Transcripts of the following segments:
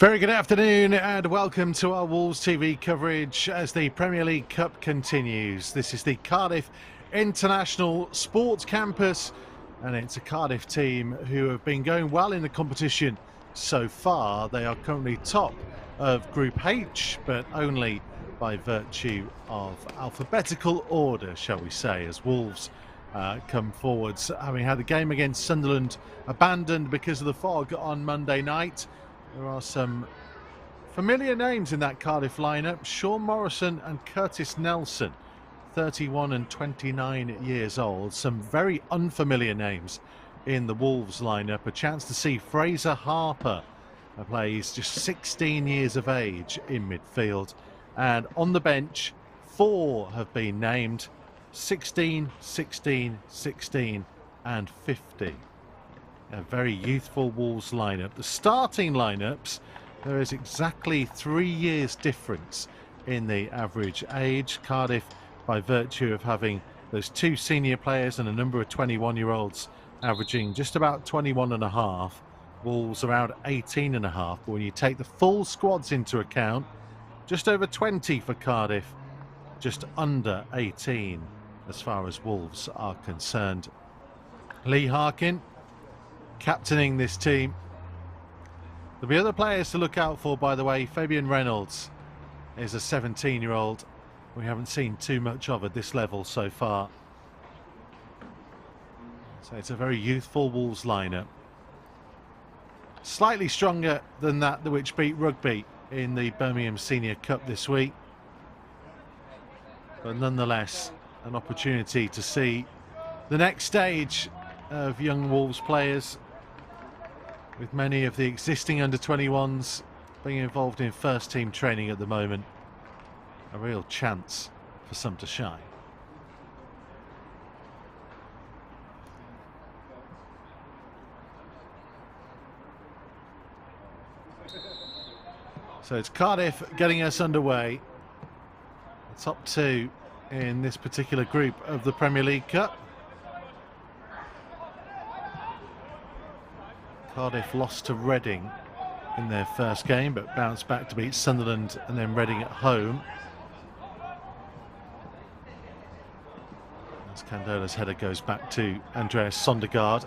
Very good afternoon and welcome to our Wolves TV coverage as the Premier League Cup continues. This is the Cardiff International Sports Campus and it's a Cardiff team who have been going well in the competition so far. They are currently top of Group H, but only by virtue of alphabetical order, shall we say, as Wolves come forwards, having had the game against Sunderland abandoned because of the fog on Monday night. There are some familiar names in that Cardiff lineup. Sean Morrison and Curtis Nelson, 31 and 29 years old. Some very unfamiliar names in the Wolves lineup. A chance to see Fraser Harper play. He's just 16 years of age in midfield. And on the bench, 4 have been named: 16, 16, 16 and 50. A very youthful Wolves lineup. The starting lineups, there is exactly 3 years difference in the average age. Cardiff, by virtue of having those 2 senior players and a number of 21-year-olds averaging just about 21 and a half. Wolves around 18 and a half. But when you take the full squads into account, just over 20 for Cardiff, just under 18 as far as Wolves are concerned. Lee Harkin captaining this team. There'll be other players to look out for, by the way. Fabian Reynolds is a 17-year-old we haven't seen too much of at this level so far. So it's a very youthful Wolves lineup. Slightly stronger than that which beat Rugby in the Birmingham Senior Cup this week. But nonetheless, an opportunity to see the next stage of young Wolves players, with many of the existing under-21s being involved in first team training at the moment. A real chance for some to shine. So it's Cardiff getting us underway. The top 2 in this particular group of the Premier League Cup. Cardiff lost to Reading in their first game, but bounced back to beat Sunderland and then Reading at home. As Candola's header goes back to Andreas Sondergaard.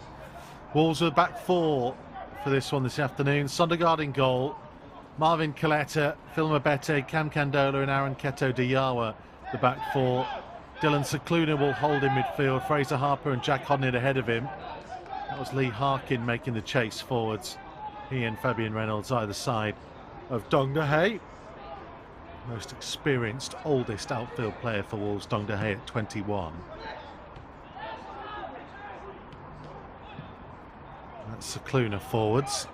Wolves are back 4 for this one this afternoon. Sondergaard in goal. Marvin Coletta, Phil Mabete, Cam Candola and Aaron Keto Diawa, the back 4. Dylan Cicluna will hold in midfield. Fraser Harper and Jack Hodnett ahead of him. That was Lee Harkin making the chase forwards. He and Fabian Reynolds either side of Dong Dehey. Most experienced, oldest outfield player for Wolves, Dong Dehey at 21. That's Cicluna forwards.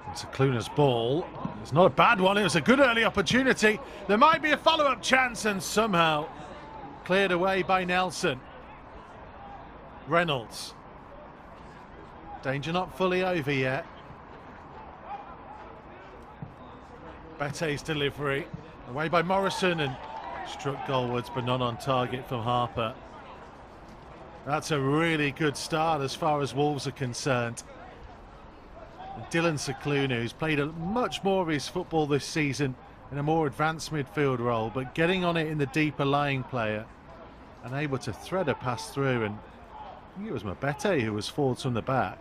And Cicluna's ball. It's not a bad one, it was a good early opportunity. There might be a follow-up chance and somehow cleared away by Nelson. Reynolds. Danger not fully over yet. Bete's delivery. Away by Morrison and struck goalwards, but not on target from Harper. That's a really good start as far as Wolves are concerned. And Dylan Cicluna, who's played much more of his football this season in a more advanced midfield role, but getting on it in the deeper lying player and able to thread a pass through. And I think it was Mabete who was forwards from the back.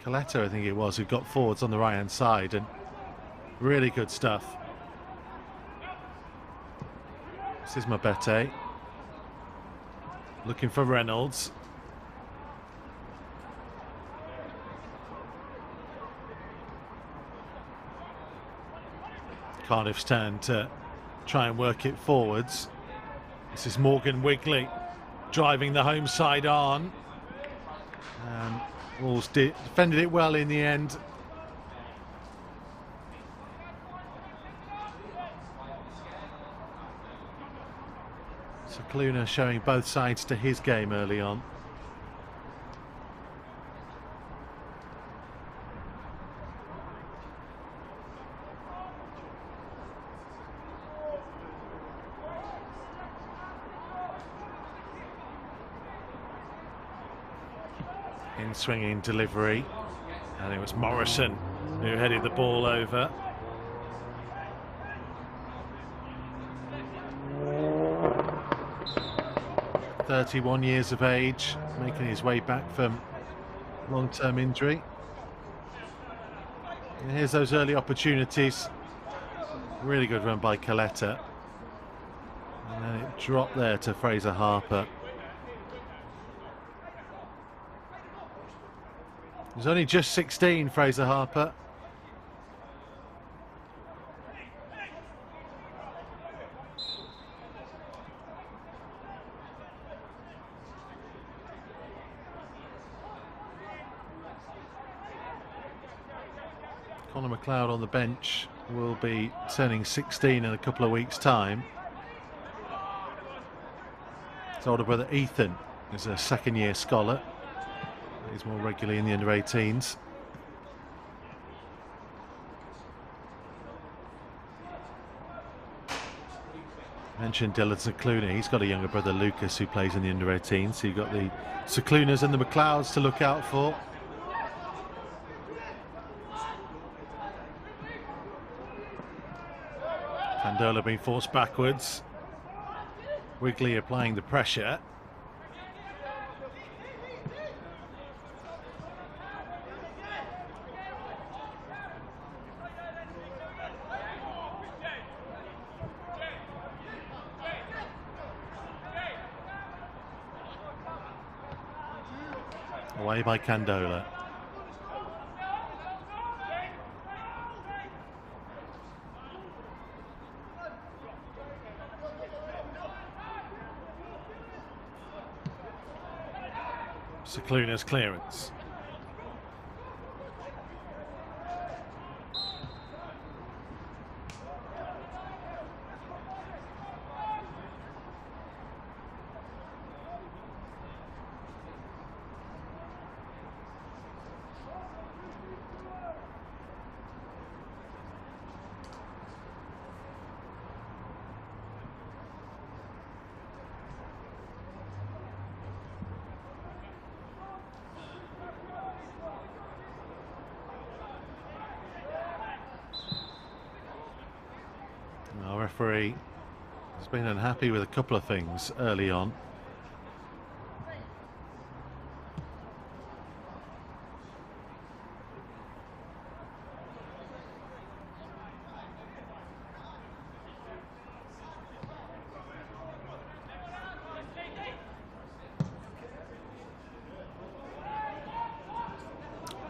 Coletta, I think it was, who got forwards on the right hand side, and really good stuff. This is Mabete looking for Reynolds. Cardiff's turn to try and work it forwards. This is Morgan Wigley driving the home side on. And Wolves defended it well in the end. Cicluna showing both sides to his game early on. in swinging delivery, and it was Morrison who headed the ball over. "31 years of age, making his way back from long-term injury. And here's those early opportunities. Really good run by Coletta. And then it dropped there to Fraser Harper. He's only just 16, Fraser Harper. Connor McLeod on the bench will be turning 16 in a couple of weeks' time. His older brother Ethan is a second-year scholar. He's more regularly in the under-18s. Mentioned Dylan Cicluna. He's got a younger brother Lucas who plays in the under-18s. So you've got the Ciclunas and the McLeods to look out for. Candola being forced backwards. Wigley applying the pressure. Away by Candola. Cicluna's clearance. Our referee has been unhappy with a couple of things early on.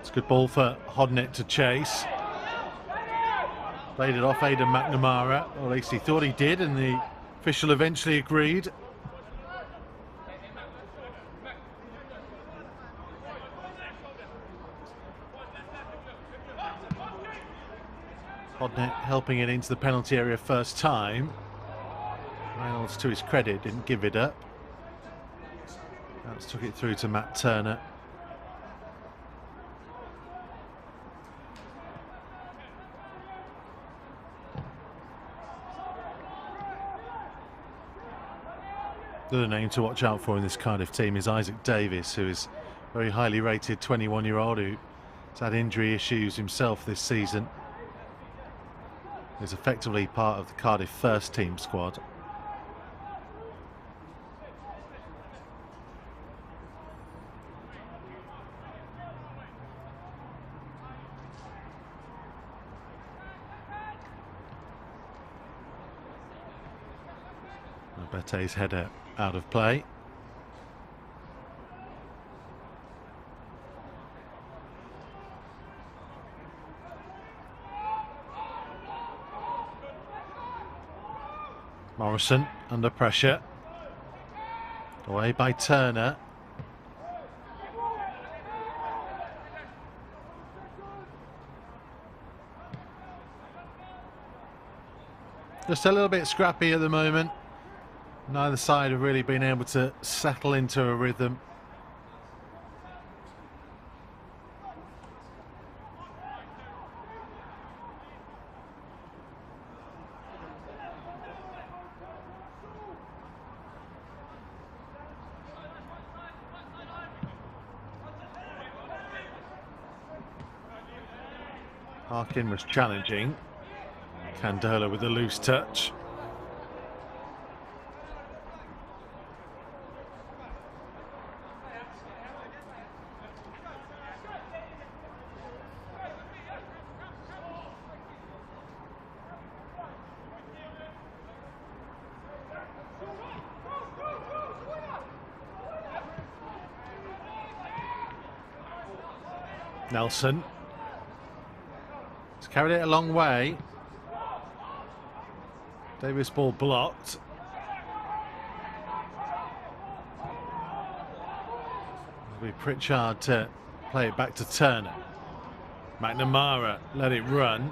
It's a good ball for Hodnett to chase. Played it off Aidan McNamara, or at least he thought he did, and the official eventually agreed. Hodnett helping it into the penalty area first time. Reynolds, to his credit, didn't give it up. That's took it through to Matt Turner. The other name to watch out for in this Cardiff team is Isaac Davis, who is a very highly rated 21-year-old who's had injury issues himself this season. He's effectively part of the Cardiff first team squad. Bete's header out of play. Morrison under pressure. Away by Turner. Just a little bit scrappy at the moment. Neither side have really been able to settle into a rhythm. Harkin was challenging. Candola with a loose touch. Nelson. He's carried it a long way. Davis ball blocked. It'll be Pritchard to play it back to Turner. McNamara let it run.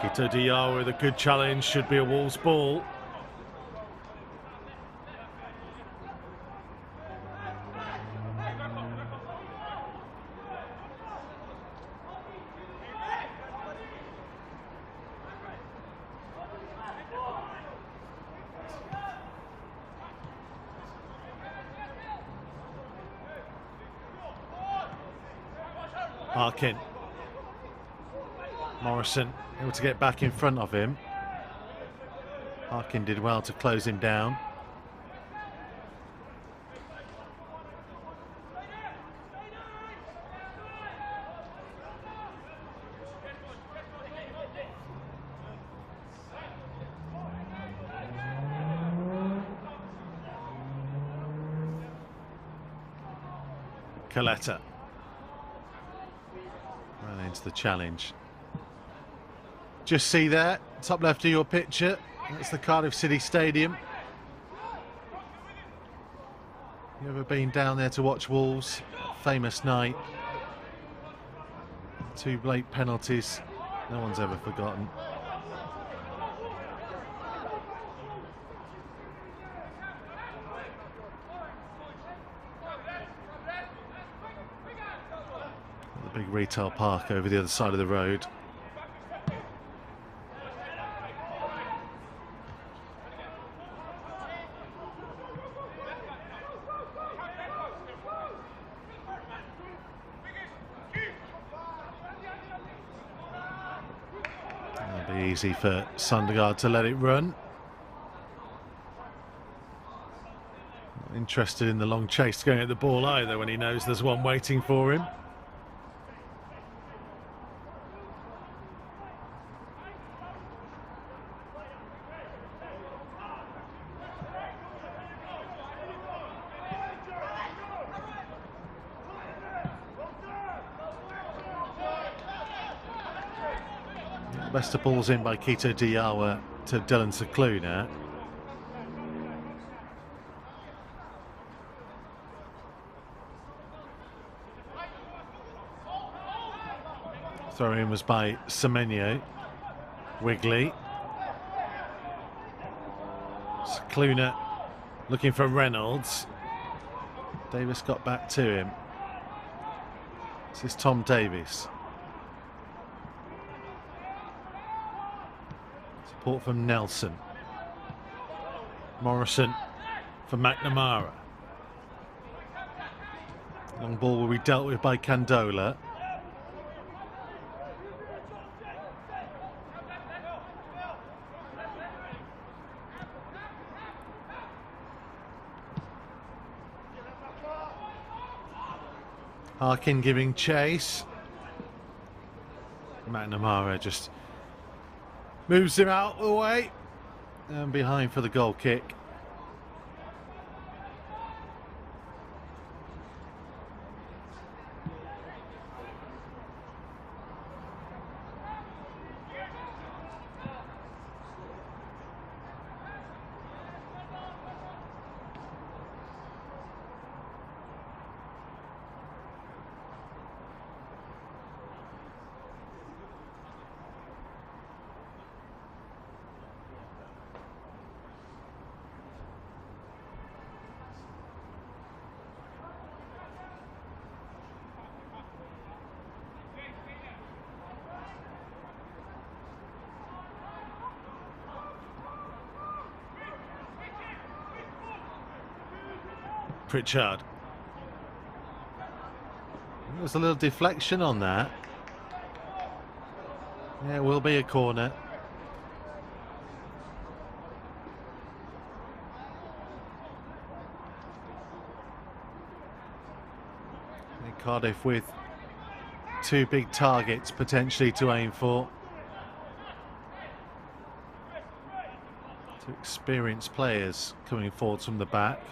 Kito Diawara with a good challenge, should be a Wolves ball. Harkin. Morrison able to get back in front of him. Harkin did well to close him down. Coletta. Ran into the challenge. Just see there, top left of your picture, that's the Cardiff City Stadium. You ever been down there to watch Wolves? Famous night. 2 late penalties, no one's ever forgotten. The big retail park over the other side of the road. It'll be easy for Sundergaard to let it run. Not interested in the long chase going at the ball either when he knows there's one waiting for him. Best of balls in by Kito Diawara to Dylan Scicluna. Throw in was by Semenyo. Wigley. Scicluna looking for Reynolds. Davis got back to him. This is Tom Davis. Support from Nelson. Morrison for McNamara. Long ball will be dealt with by Candola. Harkin giving chase. McNamara just moves him out of the way and behind for the goal kick. Pritchard. There was a little deflection on that. Yeah, it will be a corner. And Cardiff with two big targets potentially to aim for. Two experienced players coming forward from the back.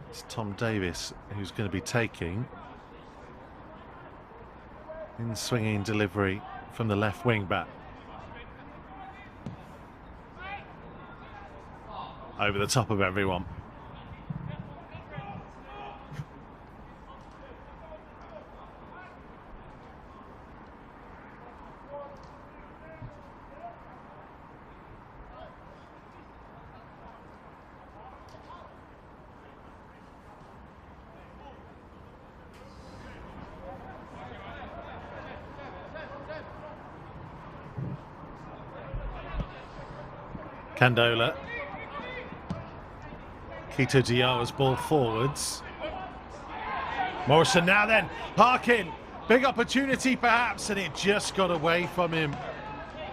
It's Tom Davis who's going to be taking. In swinging delivery from the left wing back. Over the top of everyone. Candola. Quito Diarra's ball forwards. Morrison now then. Harkin. Big opportunity perhaps, and it just got away from him.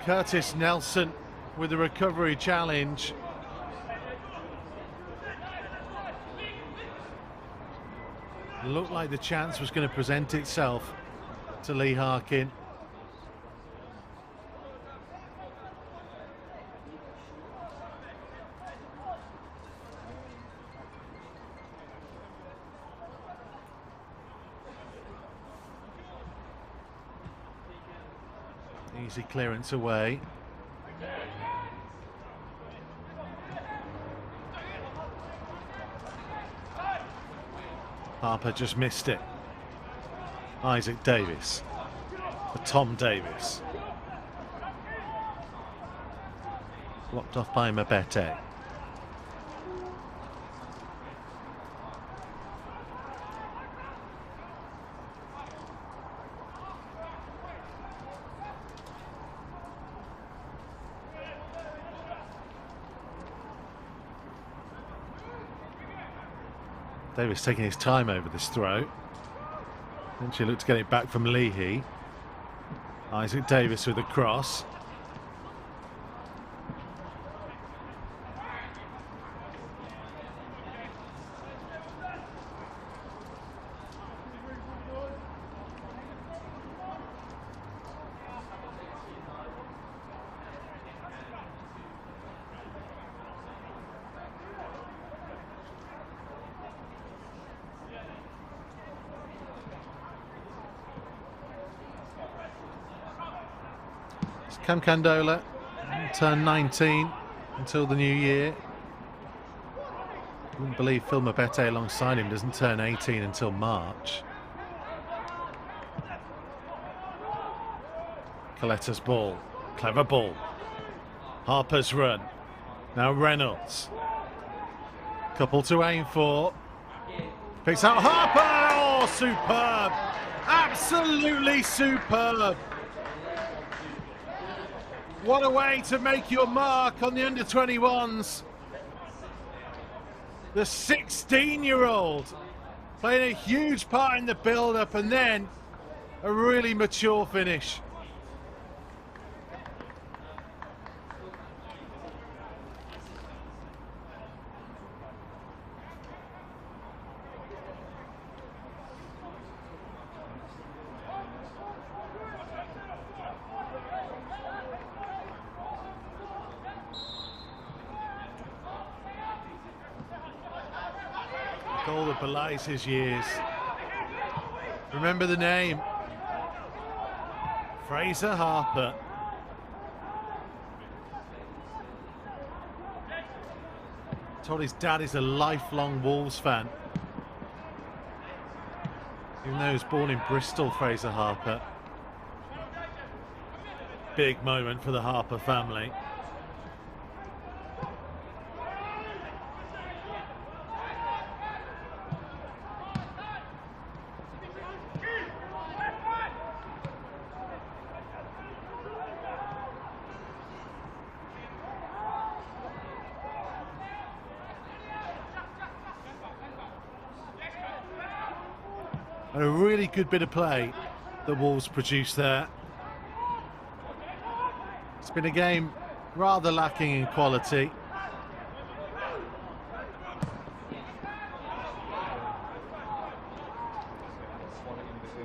Curtis Nelson with a recovery challenge. Looked like the chance was going to present itself to Lee Harkin. Easy clearance away. Harper just missed it. Isaac Davis. Tom Davis. Blocked off by Mabete. Davis taking his time over this throw. Then she looked to get it back from Leahy. Isaac Davis with a cross. Cam Candola, turned 19 until the new year. Wouldn't believe Phil Mabete alongside him doesn't turn 18 until March. Coletta's ball, clever ball. Harper's run. Now Reynolds. Couple to aim for. Picks out Harper. Oh, superb. Absolutely superb. What a way to make your mark on the under-21s. The 16-year-old playing a huge part in the build-up and then a really mature finish. Goal that belies his years. Remember the name. Fraser Harper. Told his dad is a lifelong Wolves fan. Even though he was born in Bristol, Fraser Harper. Big moment for the Harper family. And a really good bit of play that Wolves produced there. It's been a game rather lacking in quality.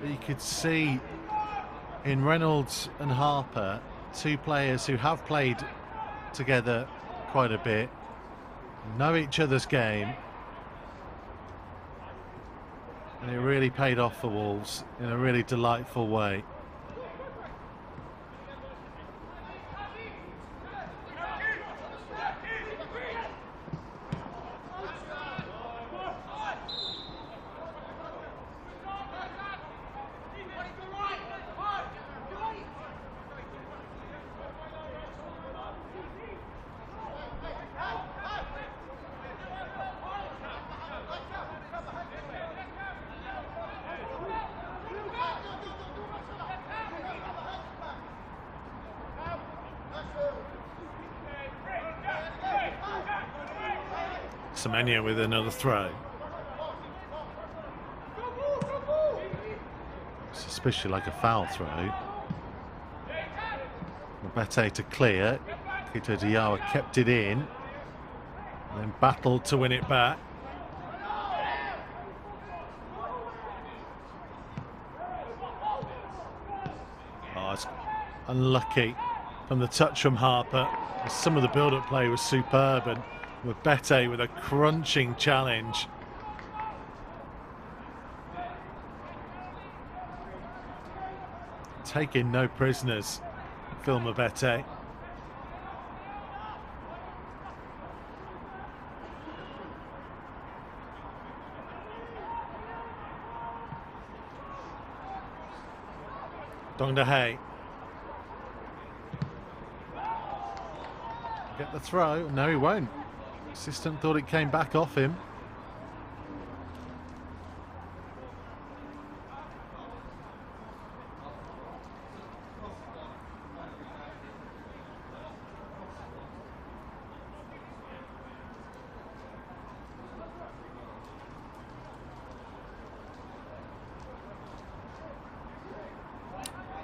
You could see in Reynolds and Harper, two players who have played together quite a bit, know each other's game, and it really paid off for Wolves in a really delightful way. Semenya with another throw. Suspiciously like a foul throw. Mabete to clear. Kito Diawara kept it in, and then battled to win it back. Oh, it's unlucky from the touch from Harper. Some of the build-up play was superb, and Mabete with a crunching challenge. Taking no prisoners, Phil Mabete. Dongdahay. Get the throw. No, he won't. Assistant thought it came back off him.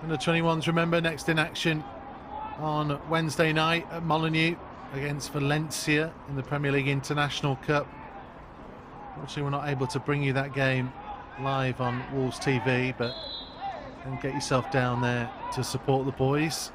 And the 21s, remember, next in action on Wednesday night at Molineux against Valencia in the Premier League International Cup. Unfortunately, we're not able to bring you that game live on Wolves TV, but then get yourself down there to support the boys.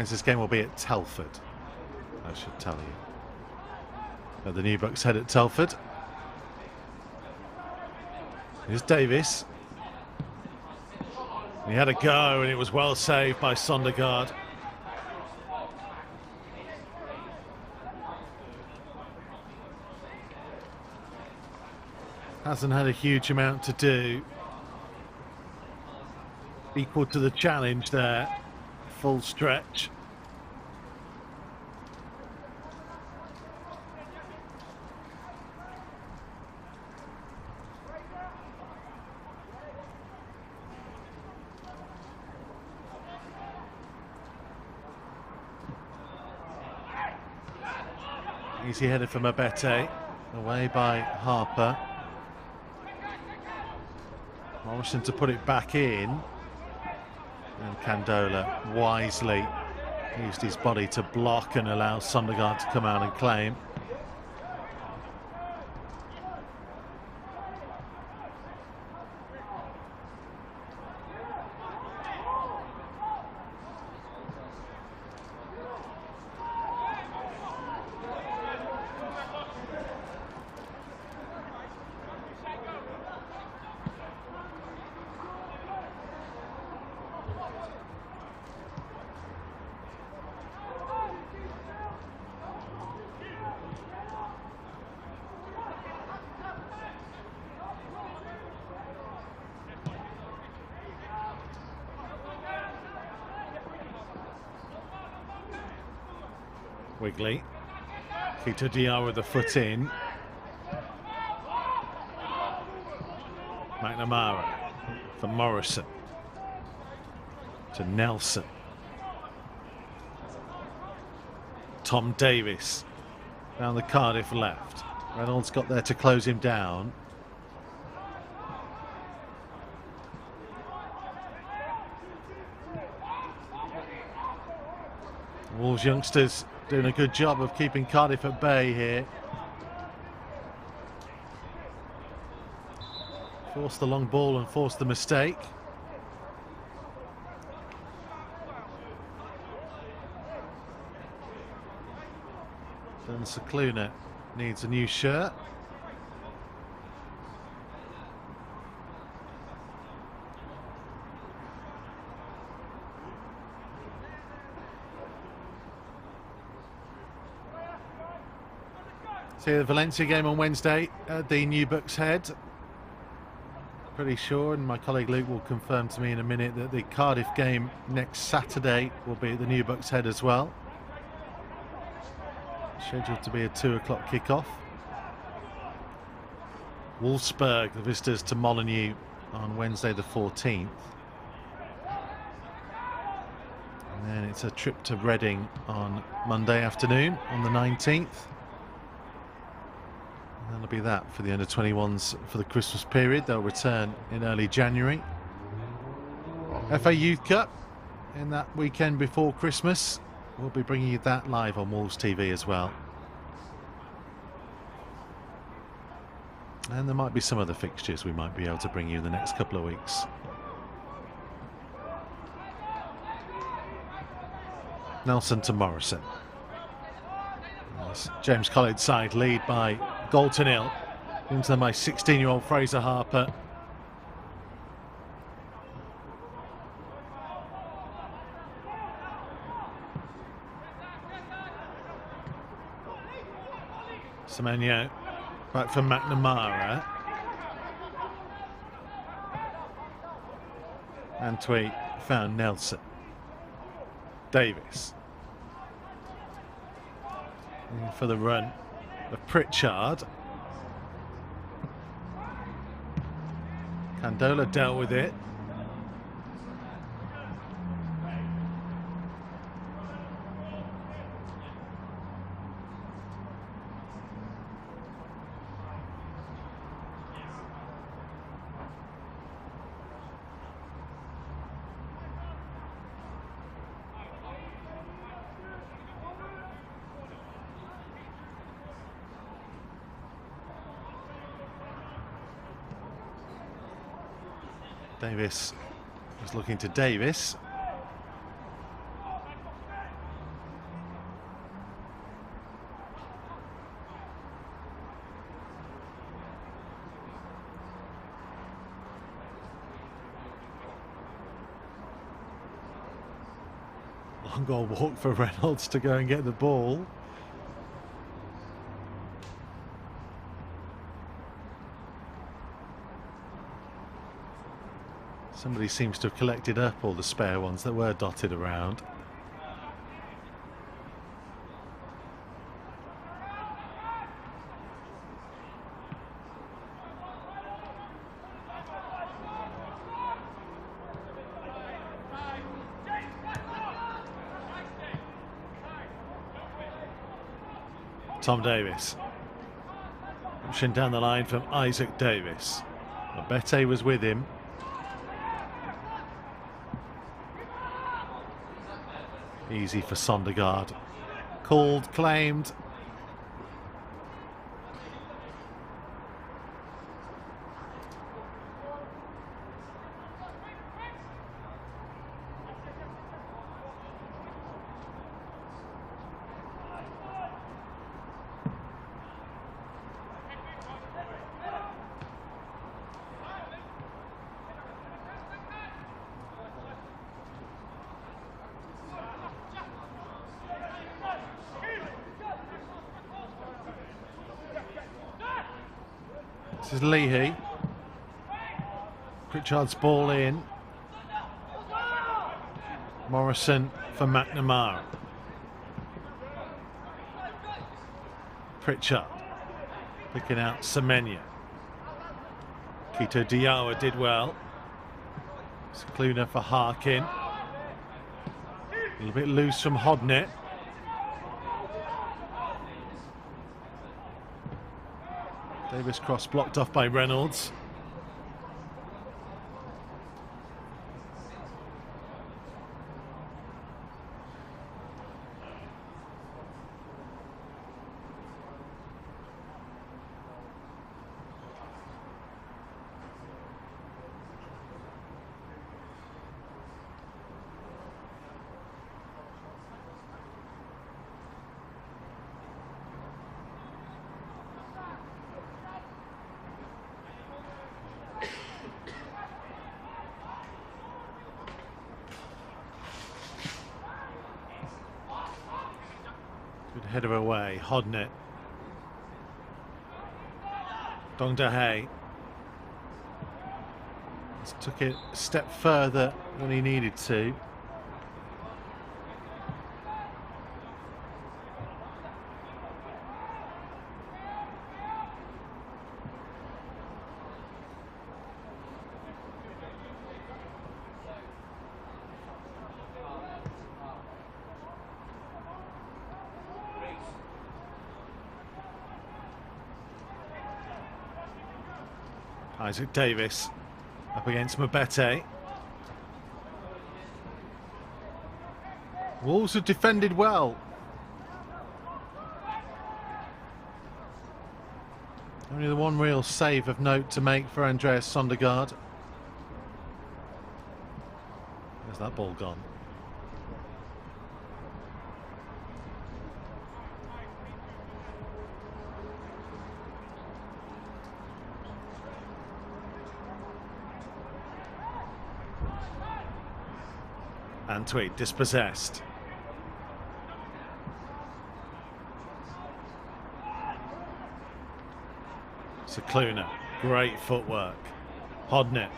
This game will be at Telford, I should tell you. The new Bucks head at Telford. Here's Davis. He had a go and it was well saved by Sondergaard. Hasn't had a huge amount to do. Equal to the challenge there. Full stretch. Easy header from Mabete, away by Harper. Morrison to put it back in. And Candola wisely used his body to block and allow Sondergaard to come out and claim. Wigley. Kito Diawara with the foot in. McNamara for Morrison to Nelson. Tom Davis down the Cardiff left. Reynolds got there to close him down. Wolves youngsters doing a good job of keeping Cardiff at bay here. Forced the long ball and forced the mistake. Then Cicluna needs a new shirt. See the Valencia game on Wednesday at the New Bucks Head. Pretty sure, and my colleague Luke will confirm to me in a minute, that the Cardiff game next Saturday will be at the New Bucks Head as well. Scheduled to be a 2 o'clock kickoff. Wolfsburg, the visitors to Molineux on Wednesday the 14th. And then it's a trip to Reading on Monday afternoon on the 19th. And that'll be that for the under-21s for the Christmas period. They'll return in early January. FA Youth Cup in that weekend before Christmas. We'll be bringing you that live on Wolves TV as well. And there might be some other fixtures we might be able to bring you in the next couple of weeks. Nelson to Morrison. As James Collett's side lead by goal to nil. Into my 16-year-old Fraser Harper. Semenyo back for McNamara. Antwi found Nelson. Davis. And for the run of Pritchard. Candola dealt with it. Davis was looking to Davis. Long goal walk for Reynolds to go and get the ball. Somebody seems to have collected up all the spare ones that were dotted around. Tom Davis. Pushing down the line from Isaac Davis. Abete was with him. Easy for Sondergaard. Called, claimed. This is Leahy. Pritchard's ball in. Morrison for McNamara. Pritchard picking out Semenyo. Kito Diawa did well. Scaluna for Harkin. A little bit loose from Hodnett. Davis cross blocked off by Reynolds. Good header away, Hodnett. Dong Dahay just took it a step further than he needed to. Isaac Davis up against Mabete. Wolves have defended well. Only the one real save of note to make for Andreas Sondergaard. Where's that ball gone? Antwi dispossessed. Scaluna, great footwork. Hodnett,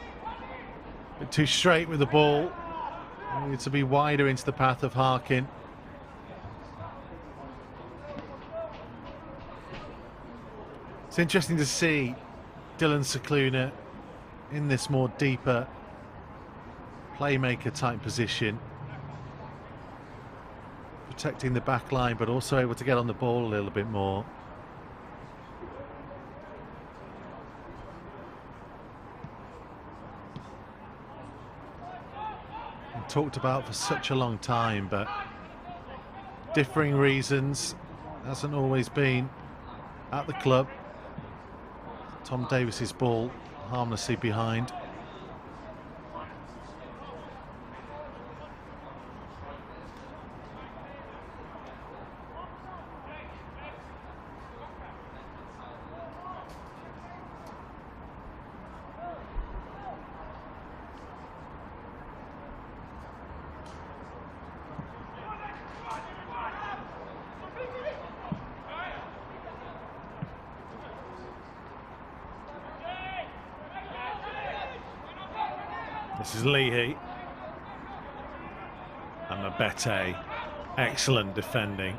a bit too straight with the ball. Needed to be wider into the path of Harkin. It's interesting to see Dylan Scaluna in this more deeper playmaker type position, protecting the back line but also able to get on the ball a little bit more. And talked about for such a long time, but differing reasons, hasn't always been at the club. Tom Davis's ball harmlessly behind. This is Leahy. And Mabete. Excellent defending.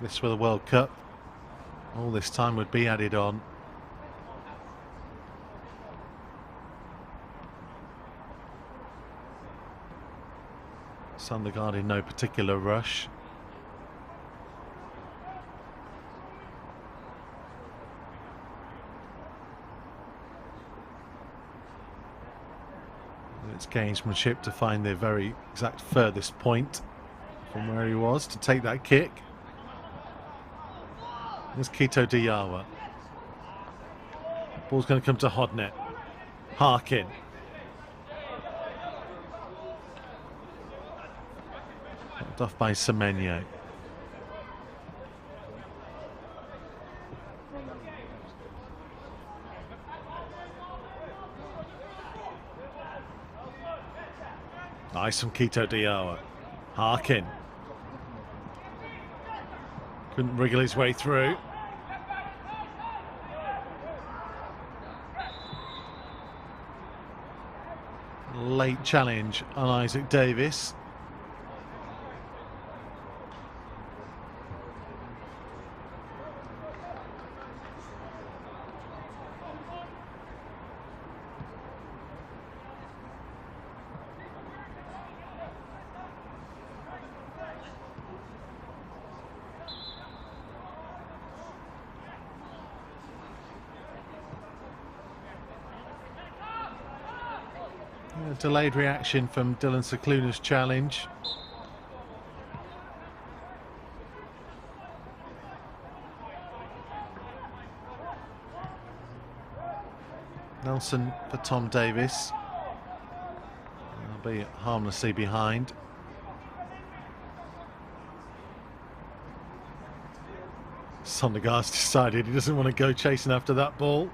This for the World Cup. All this time would be added on. Sondergaard in no particular rush. It's gamesmanship to find the very exact furthest point from where he was to take that kick. There's Kito Diawa. Ball's going to come to Hodnett. Harkin. Knocked off by Semenyo. Nice from Kito Diawa. Harkin. Couldn't wriggle his way through. Late challenge on Isaac Davis. A delayed reaction from Dylan Cicluna's challenge. Nelson for Tom Davis. They'll be harmlessly behind. Sondergaard's decided he doesn't want to go chasing after that ball.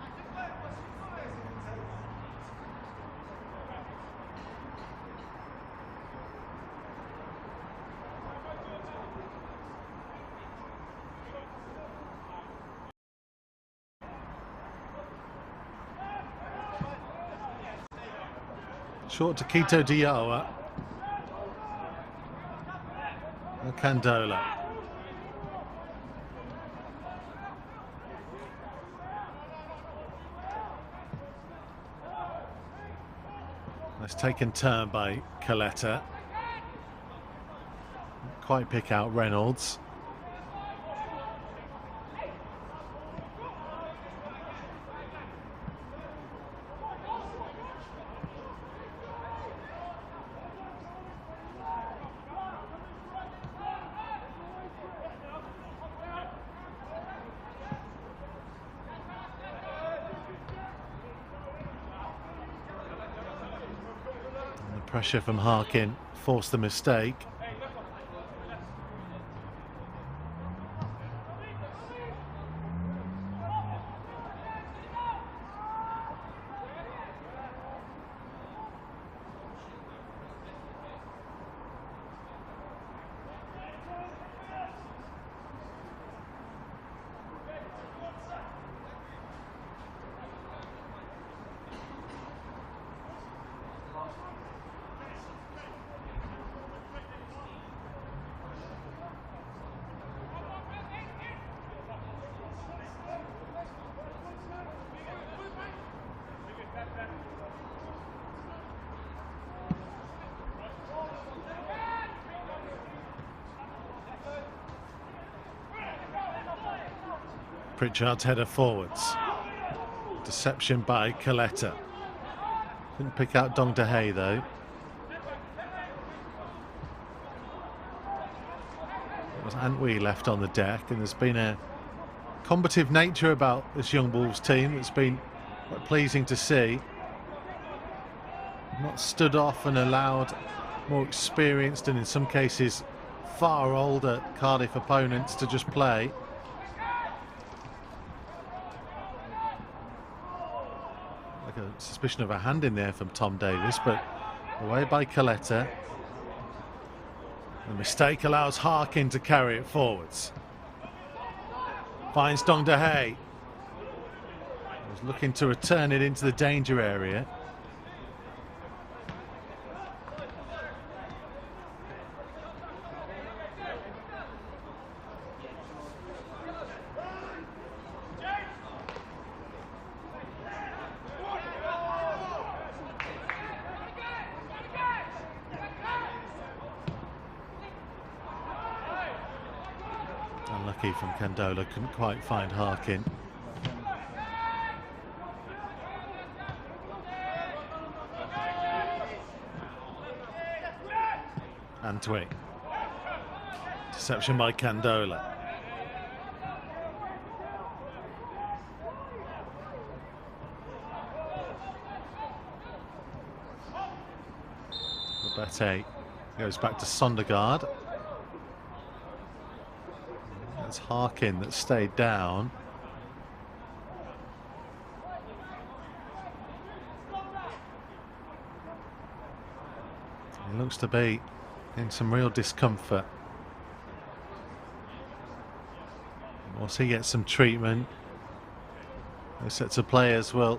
Short to Quito Diawa. Candola. Nice taken turn by Coletta. Quite pick out Reynolds. Pressure from Harkin forced the mistake. Pritchard's header forwards. Deception by Coletta. Couldn't pick out Dong DeHay though. It was Antwi left on the deck, and there's been a combative nature about this young Wolves team that's been quite pleasing to see. Not stood off and allowed more experienced and in some cases far older Cardiff opponents to just play. Like a suspicion of a hand in there from Tom Davis, but away by Coletta. The mistake allows Harkin to carry it forwards. Finds Dong DeHay. Was looking to return it into the danger area. Unlucky from Candola, couldn't quite find Harkin. Antwi. Deception by Candola. Bete goes back to Sondergaard. That's Harkin that stayed down. He looks to be in some real discomfort. Once he gets some treatment, those sets of players will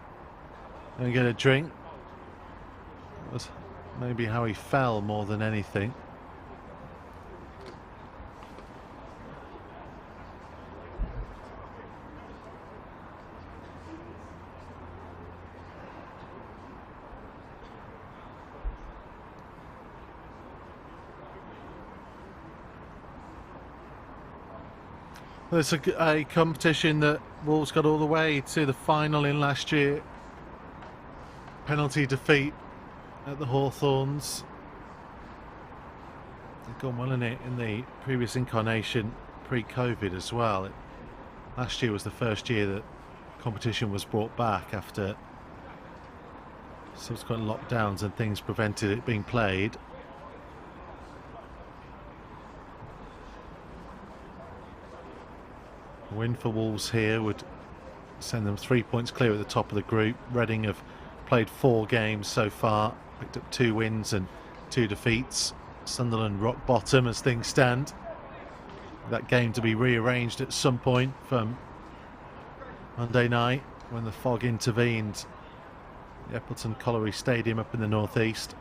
get a drink. That was maybe how he fell more than anything. There's a competition that Wolves got all the way to the final in last year. Penalty defeat at the Hawthorns. They've gone well in it in the previous incarnation, pre-COVID as well. Last year was the first year that competition was brought back after subsequent lockdowns and things prevented it being played. A win for Wolves here would send them 3 points clear at the top of the group. Reading have played 4 games so far, picked up 2 wins and 2 defeats. Sunderland rock bottom as things stand. That game to be rearranged at some point from Monday night when the fog intervened. The Eppleton Colliery Stadium up in the northeast.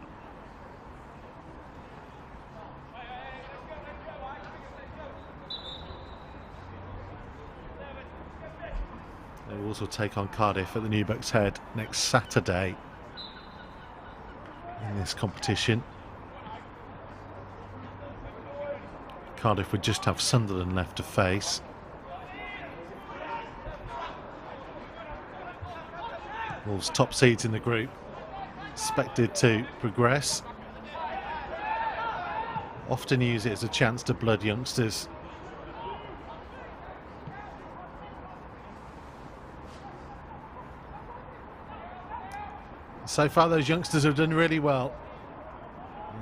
They will also take on Cardiff at the New Bucks Head next Saturday in this competition. Cardiff would just have Sunderland left to face. Wolves top seeds in the group, expected to progress. Often use it as a chance to blood youngsters. So far those youngsters have done really well.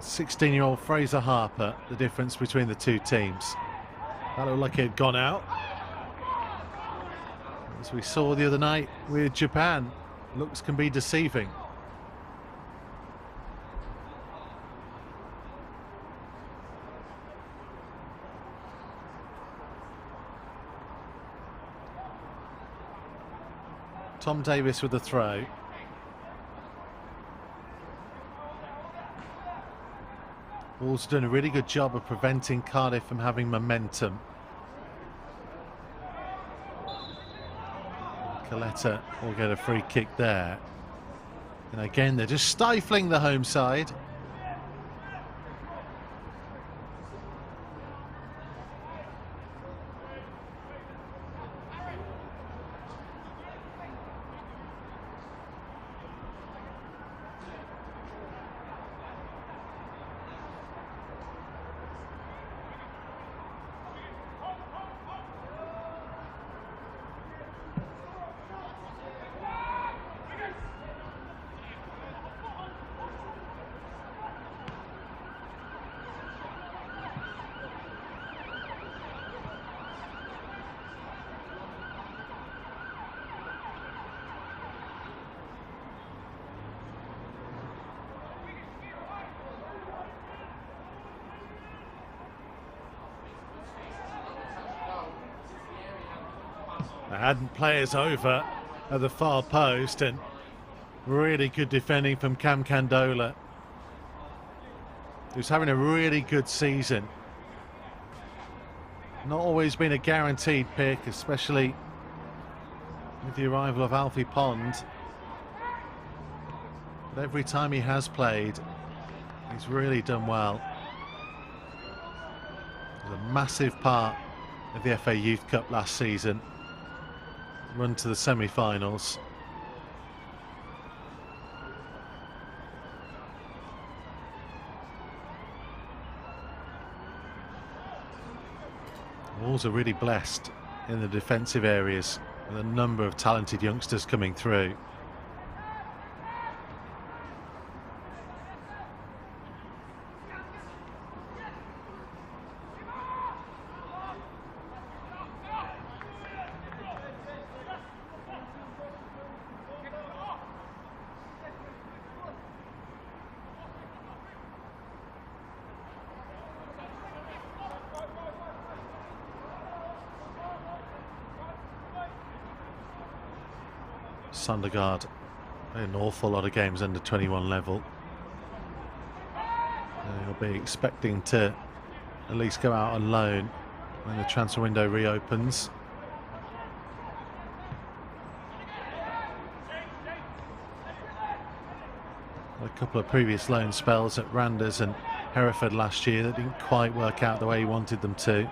16-year-old Fraser Harper, the difference between the two teams. That looked like it had gone out. As we saw the other night with Japan, looks can be deceiving. Tom Davis with the throw. Wolves done a really good job of preventing Cardiff from having momentum. Coletta will get a free kick there. And again, they're just stifling the home side. They had players over at the far post, and really good defending from Cam Candola, who's having a really good season. Not always been a guaranteed pick, especially with the arrival of Alfie Pond. But every time he has played, he's really done well. He was a massive part of the FA Youth Cup last season. Run to the semi-finals. Wolves are really blessed in the defensive areas with a number of talented youngsters coming through. Sundergaard an awful lot of games under 21 level. He'll be expecting to at least go out on loan when the transfer window reopens. A couple of previous loan spells at Randers and Hereford last year that didn't quite work out the way he wanted them to.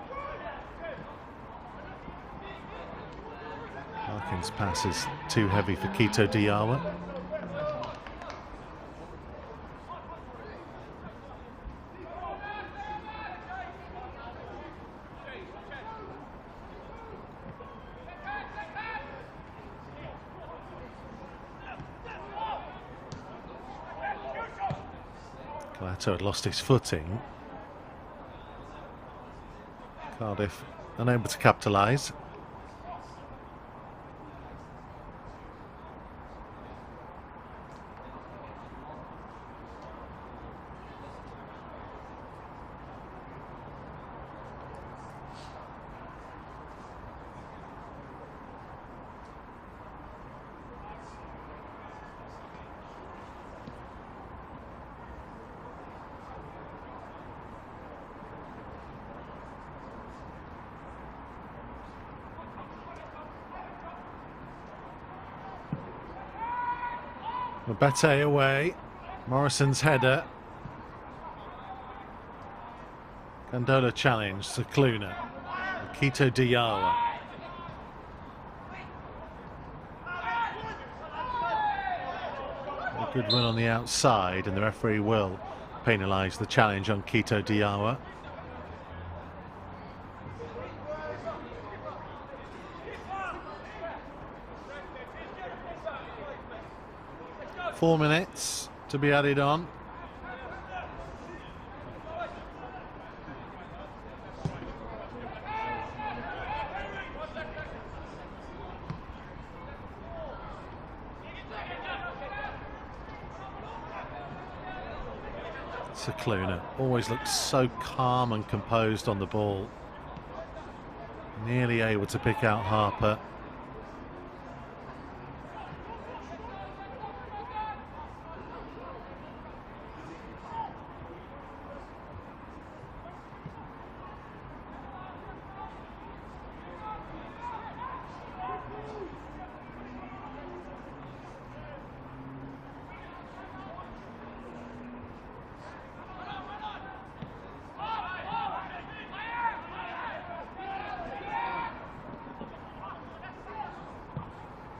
Larkin's pass is too heavy for Quito Diawa. Glato had lost his footing. Cardiff unable to capitalise. Bate away. Morrison's header. Gandola challenge. Cicluna. Quito Diawa. A good run on the outside, and the referee will penalise the challenge on Quito Diawa. Four minutes to be added on. Cicluna always looks so calm and composed on the ball. Nearly able to pick out Harper.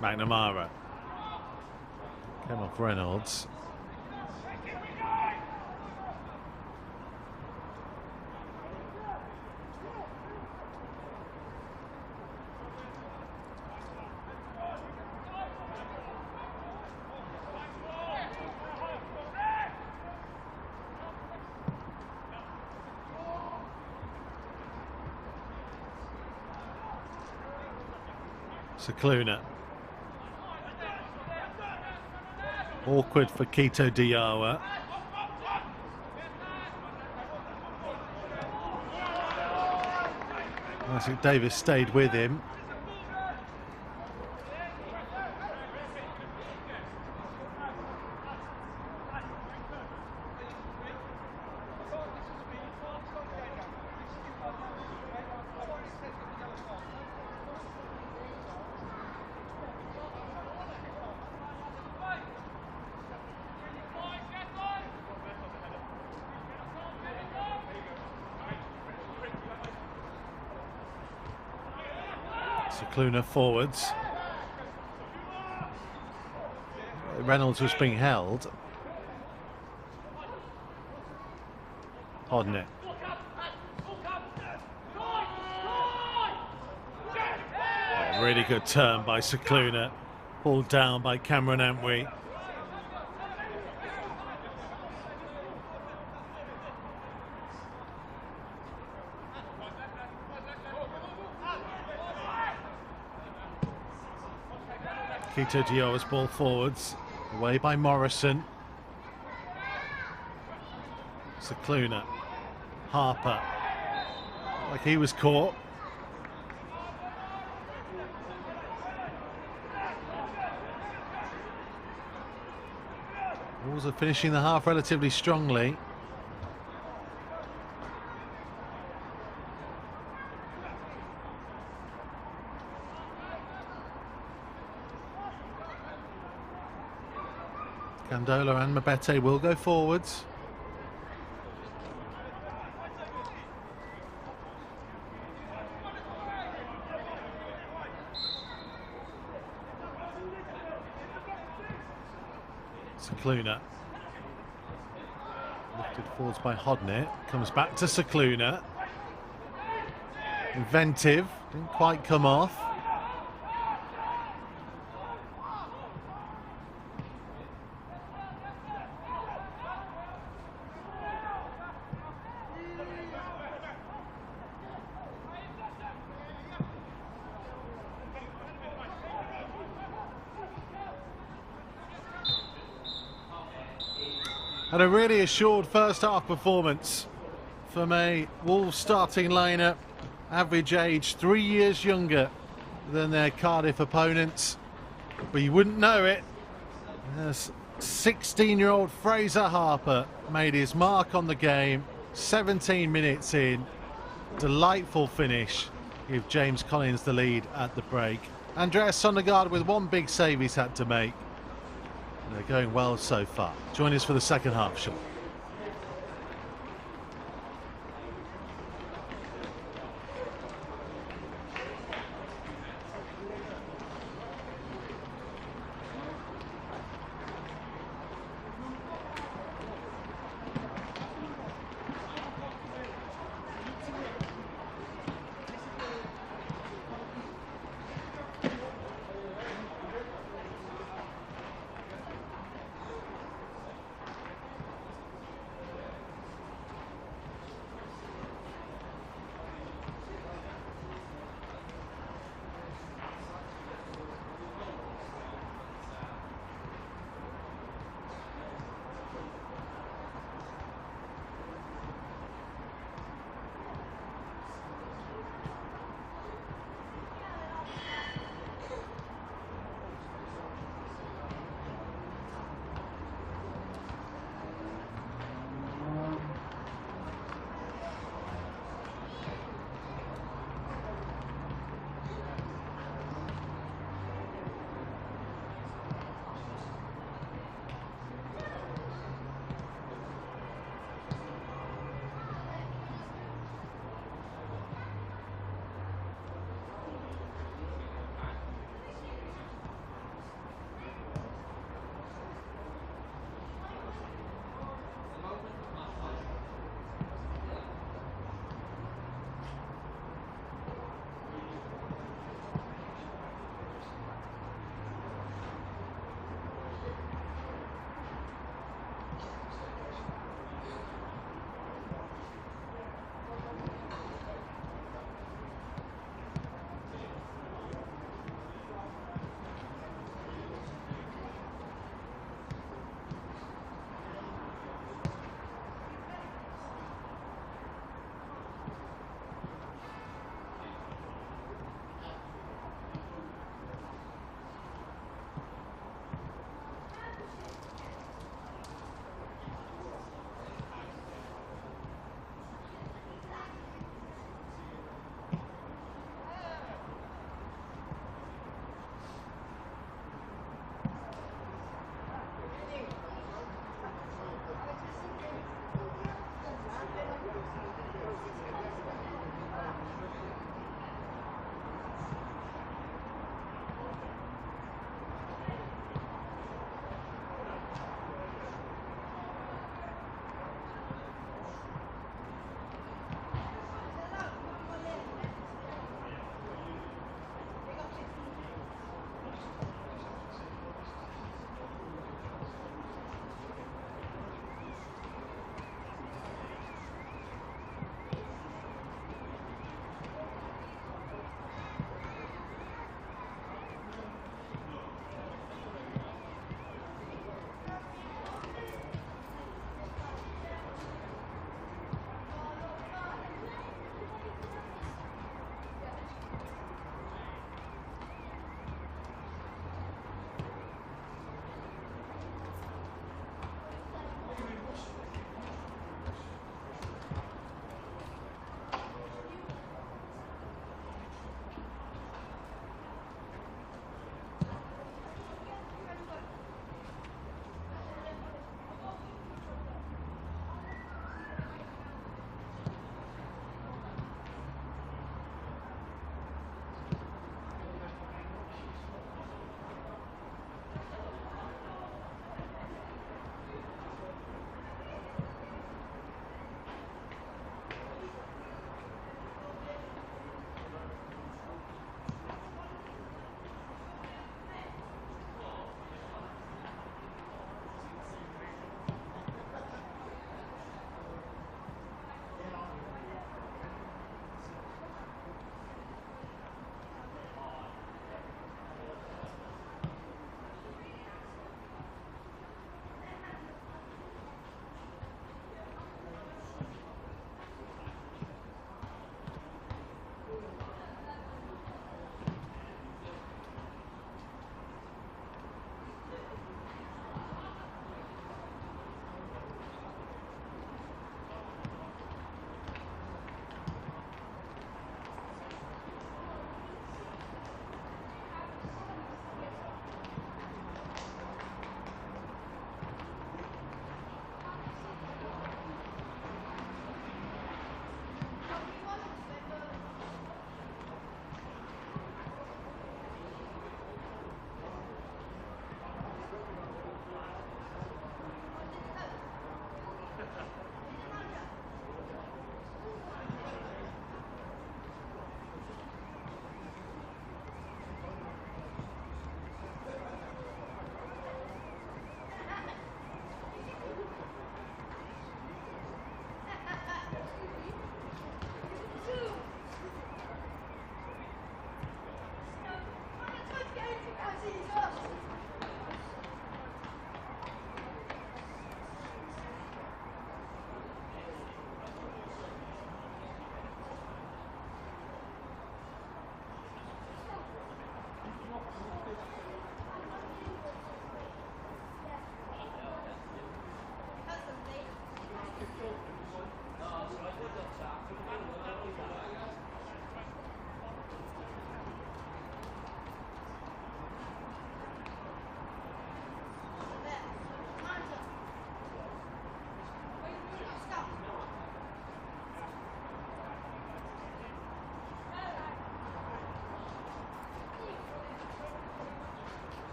McNamara came off Reynolds. Cicluna. Awkward for Quito Diawa. Isaac Davis stayed with him. Cicluna forwards. Reynolds was being held. Hodnett. Oh, really good turn by Cicluna. Pulled down by Cameron Antwi. Quito Diawa's ball forwards, away by Morrison. Cicluna, Harper, like he was caught. Wolves are finishing the half relatively strongly. Candola and Mabete will go forwards. Cicluna. Lifted forwards by Hodnett. Comes back to Cicluna. Inventive. Didn't quite come off. And a really assured first half performance from a Wolves starting lineup, average age 3 years younger than their Cardiff opponents, but you wouldn't know it. 16-year-old Fraser Harper made his mark on the game, 17 minutes in, delightful finish, give James Collins the lead at the break. Andreas Sondergaard with one big save he's had to make. They're going well so far. Join us for the second half, Sean.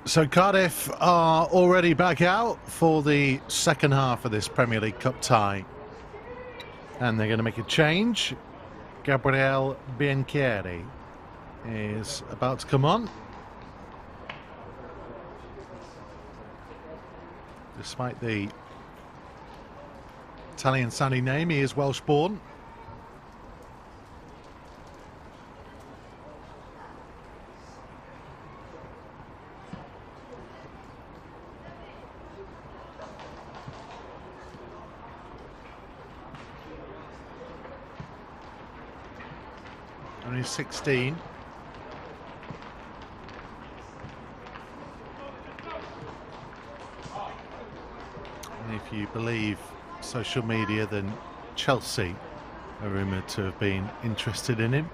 So Cardiff are already back out for the second half of this Premier League Cup tie. And they're going to make a change. Gabriel Bianchieri is about to come on. Despite the Italian-sounding name, he is Welsh-born. Only 16. And if you believe social media, then Chelsea are rumoured to have been interested in him.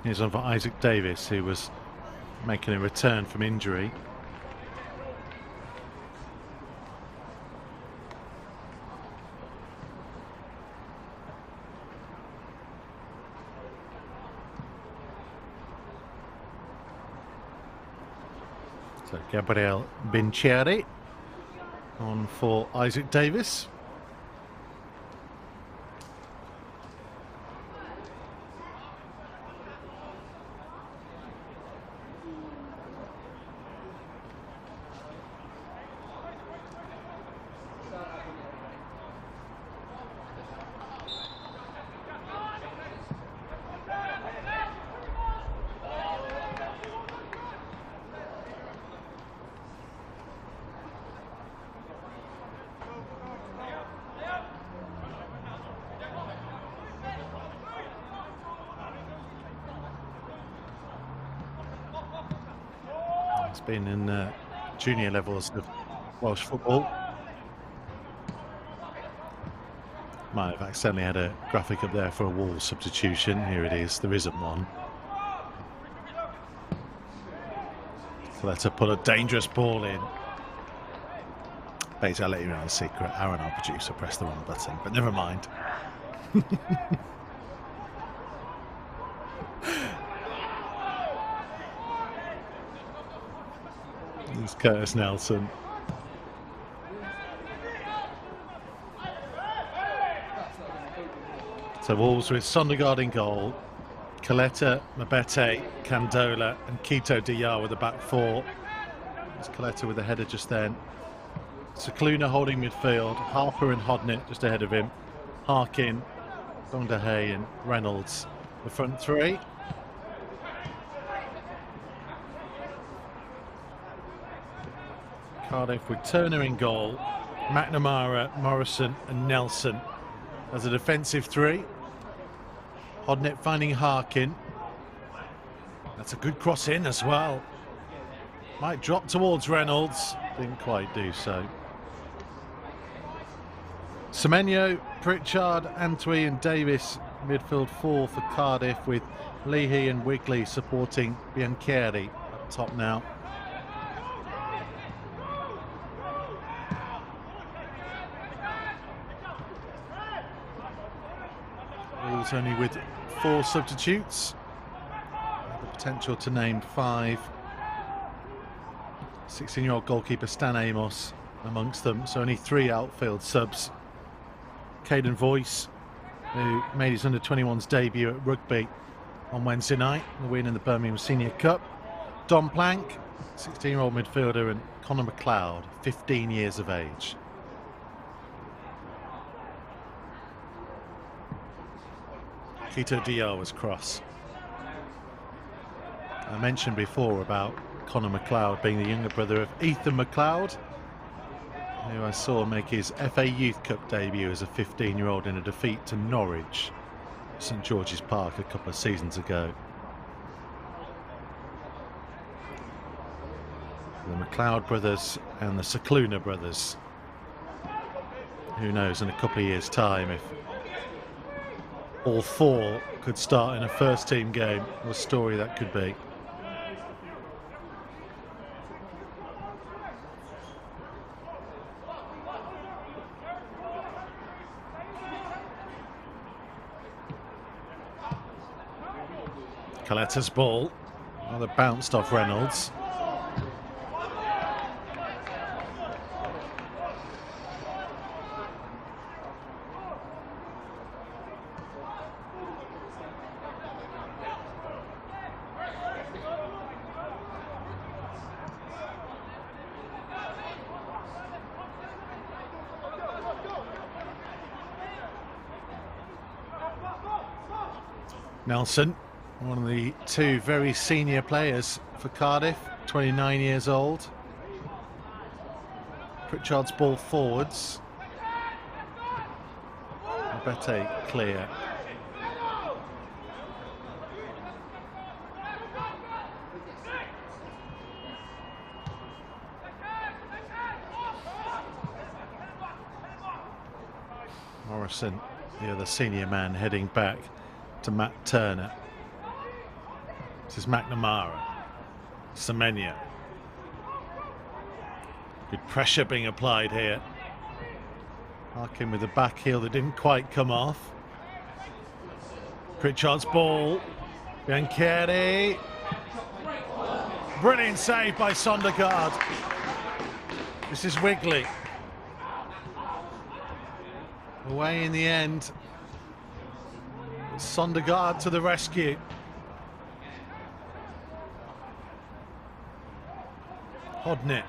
Here's on for Isaac Davis, who was making a return from injury. So Gabriel Bianchieri on for Isaac Davis. It's been in junior levels of Welsh football. Might have accidentally had a graphic up there for a Wolves substitution. Here it is. There isn't one. Coletta put a dangerous ball in. Basically, I'll let you know the secret. Aaron, our producer, pressed the wrong button, but never mind. It's Curtis Nelson. So Wolves with Sondergaard in goal, Coletta, Mabete, Candola and Quito Diar with the back four. There's Coletta with the header just then. Cicluna holding midfield, Harper and Hodnett just ahead of him, Harkin, Dondahay and Reynolds the front three. Cardiff with Turner in goal, McNamara, Morrison and Nelson as a defensive three. Hodnett finding Harkin. That's a good cross in as well. Might drop towards Reynolds. Didn't quite do so. Semenyo, Pritchard, Antwi and Davis midfield four for Cardiff, with Leahy and Wigley supporting Bianchieri up top now. Wolves only with 4 substitutes. The potential to name 5. 16-year-old goalkeeper Stan Amos amongst them, so only 3 outfield subs. Caden Voice, who made his under-21s debut at rugby on Wednesday night, the win in the Birmingham Senior Cup. Dom Plank, 16-year-old midfielder, and Connor McLeod, 15 years of age. Quito Diarra's cross. I mentioned before about Connor McLeod being the younger brother of Ethan McLeod, who I saw make his FA Youth Cup debut as a 15-year-old in a defeat to Norwich, St George's Park, a couple of seasons ago. The McLeod brothers and the Cicluna brothers. Who knows, in a couple of years' time, if all four could start in a first-team game, what a story that could be. Coletta's ball, rather bounced off Reynolds. Nelson, one of the two very senior players for Cardiff, 29 years old. Pritchard's ball forwards. Abete clear. Morrison, the other senior man, heading back to Matt Turner. This is McNamara. Semenya. Good pressure being applied here. Harkin with the back heel that didn't quite come off. Pritchard's ball. Biancheri. Brilliant save by Sondergaard. This is Wigley. Away in the end. Sondergaard to the rescue. Hodnett.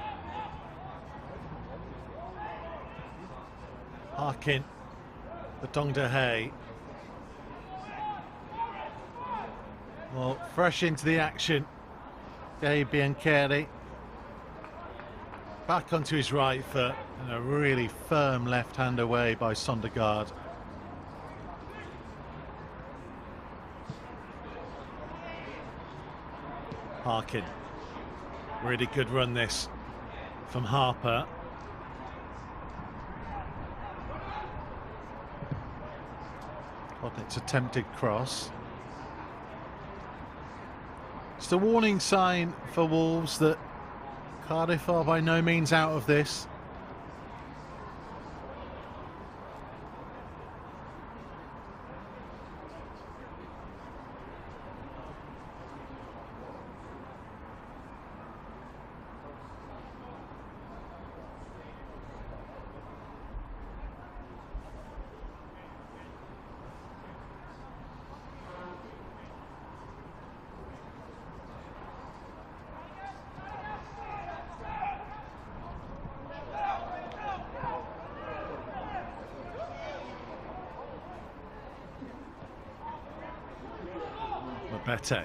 Harkin. The Dongda Hay. Well, fresh into the action. Gabe Biancheri. Back onto his right foot and a really firm left hand away by Sondergaard. Harkin. Really good run this from Harper. Hodnett's attempted cross. It's a warning sign for Wolves that Cardiff are by no means out of this. Abete.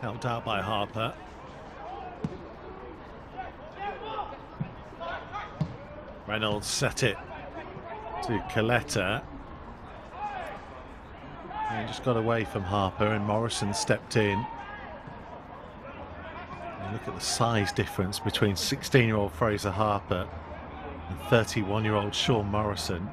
Helped out by Harper. Reynolds set it to Coletta. And just got away from Harper, and Morrison stepped in. And look at the size difference between 16-year-old Fraser Harper and 31-year-old Sean Morrison.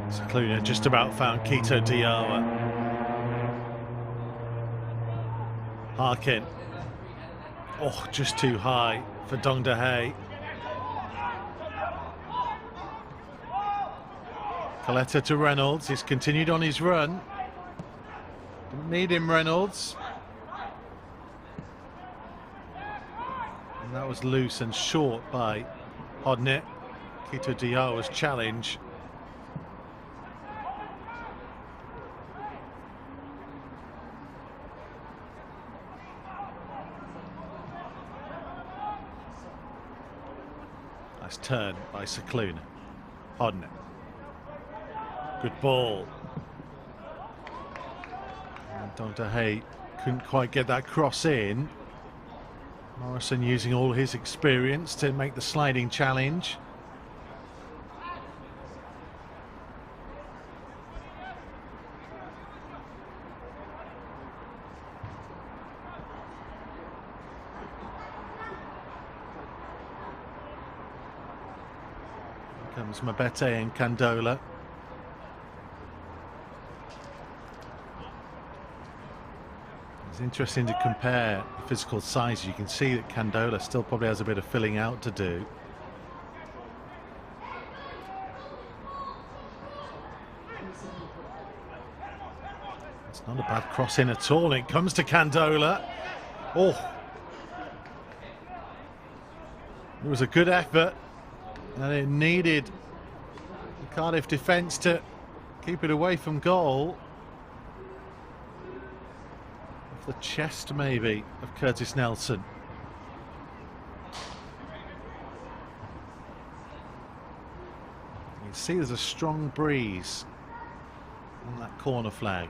Cicluna just about found Quito Diarra. Harkin. Oh, just too high for Dongda Hay. Coletta to Reynolds. He's continued on his run. Didn't need him, Reynolds. And that was loose and short by Hodnett. Quito Diarra's challenge. Nice turn by Cicluna. Hodnett. Good ball. And Dr. Hay couldn't quite get that cross in. Morrison using all his experience to make the sliding challenge. Here comes Mabete and Candola. It's interesting to compare the physical size. You can see that Candola still probably has a bit of filling out to do. It's not a bad cross in at all. It comes to Candola. Oh, it was a good effort, and it needed the Cardiff defence to keep it away from goal. Off the chest maybe of Curtis Nelson. You can see there's a strong breeze on that corner flag.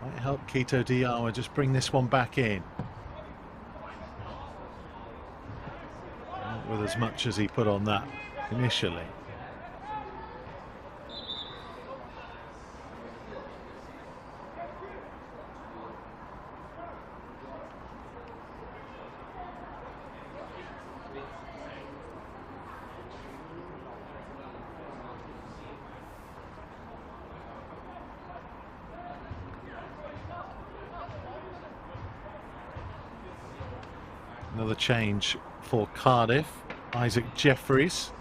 Might help Quito Diarra just bring this one back in. Not with as much as he put on that initially. Another change for Cardiff. Isaac Jeffries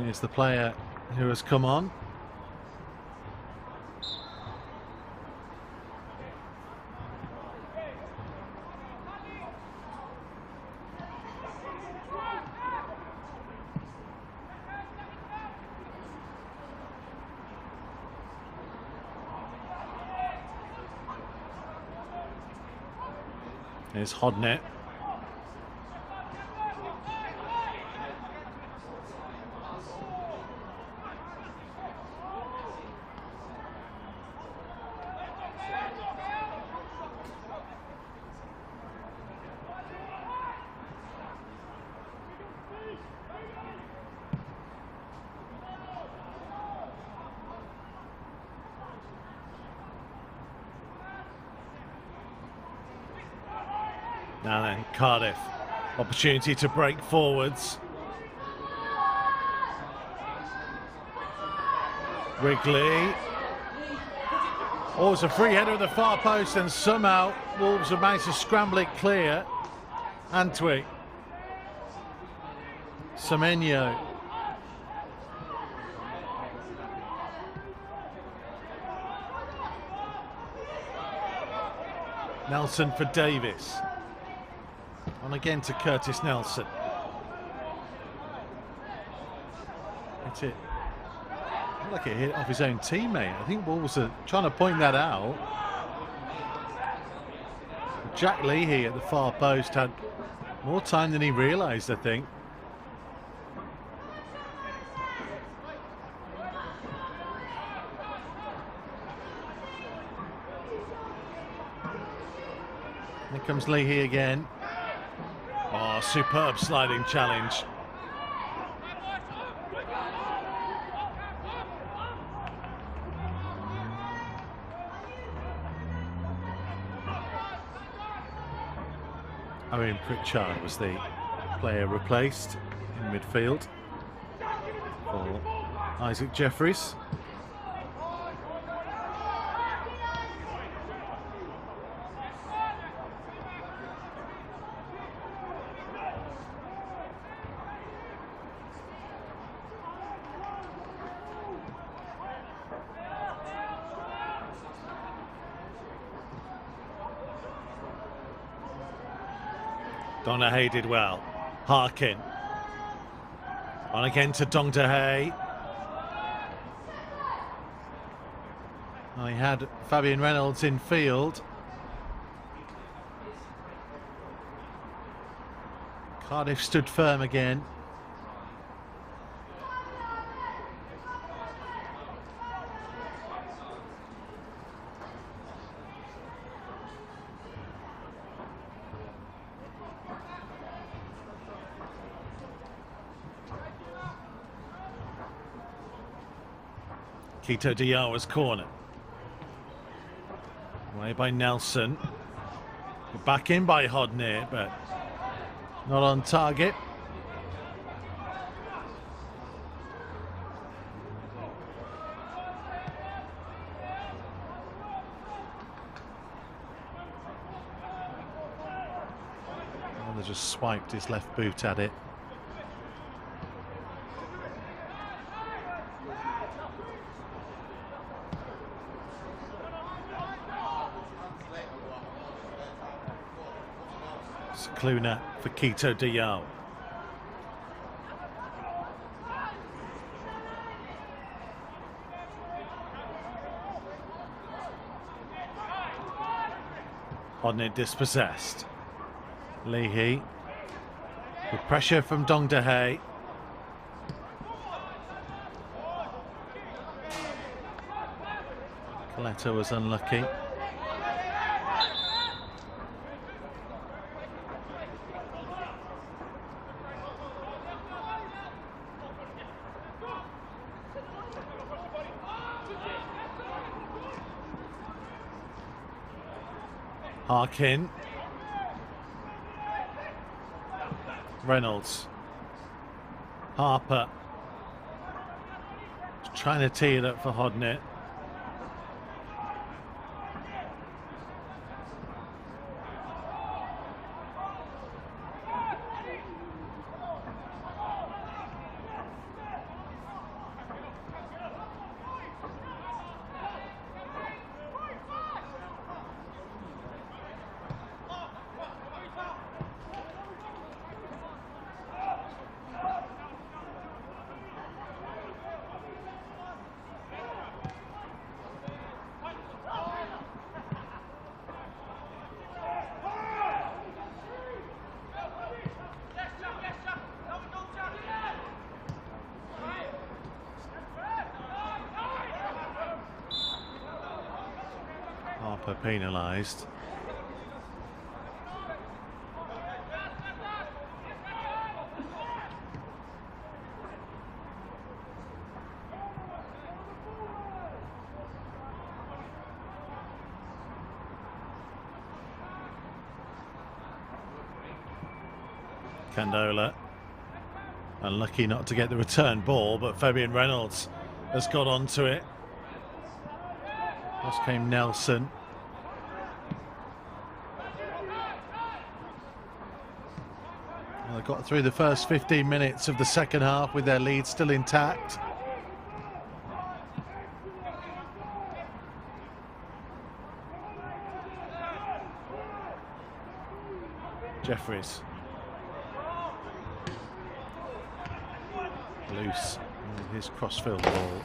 is the player who has come on. Here's Hodnett. Now then, Cardiff, opportunity to break forwards. Wrigley. Oh, it's a free header at the far post, and somehow Wolves have managed to scramble it clear. Antwi. Semenyo. Nelson for Davis. On again to Curtis Nelson. Hit it. Looked like it hit off his own teammate. I think Wolves are trying to point that out. Jack Leahy at the far post had more time than he realised, I think. Here comes Leahy again. Oh, superb sliding challenge. Owen Pritchard was the player replaced in midfield for Isaac Jeffries. Donaghy did well. Harkin. On again to Donaghy. I had Fabian Reynolds in field. Cardiff stood firm again. Quito Diarra's corner. Away by Nelson. Back in by Hodnett, but not on target. They just swiped his left boot at it. Cluna for Quito Diarra. Hodnett dispossessed. Leahy. With pressure from Donaghy. Coletta was unlucky. Harkin. Reynolds. Harper. Trying to tee it up for Hodnett. Harper penalised. Candola unlucky not to get the return ball, but Fabian Reynolds has got onto it. Just came Nelson. Well, they got through the first 15 minutes of the second half with their lead still intact. Jeffries. Loose with his crossfield ball.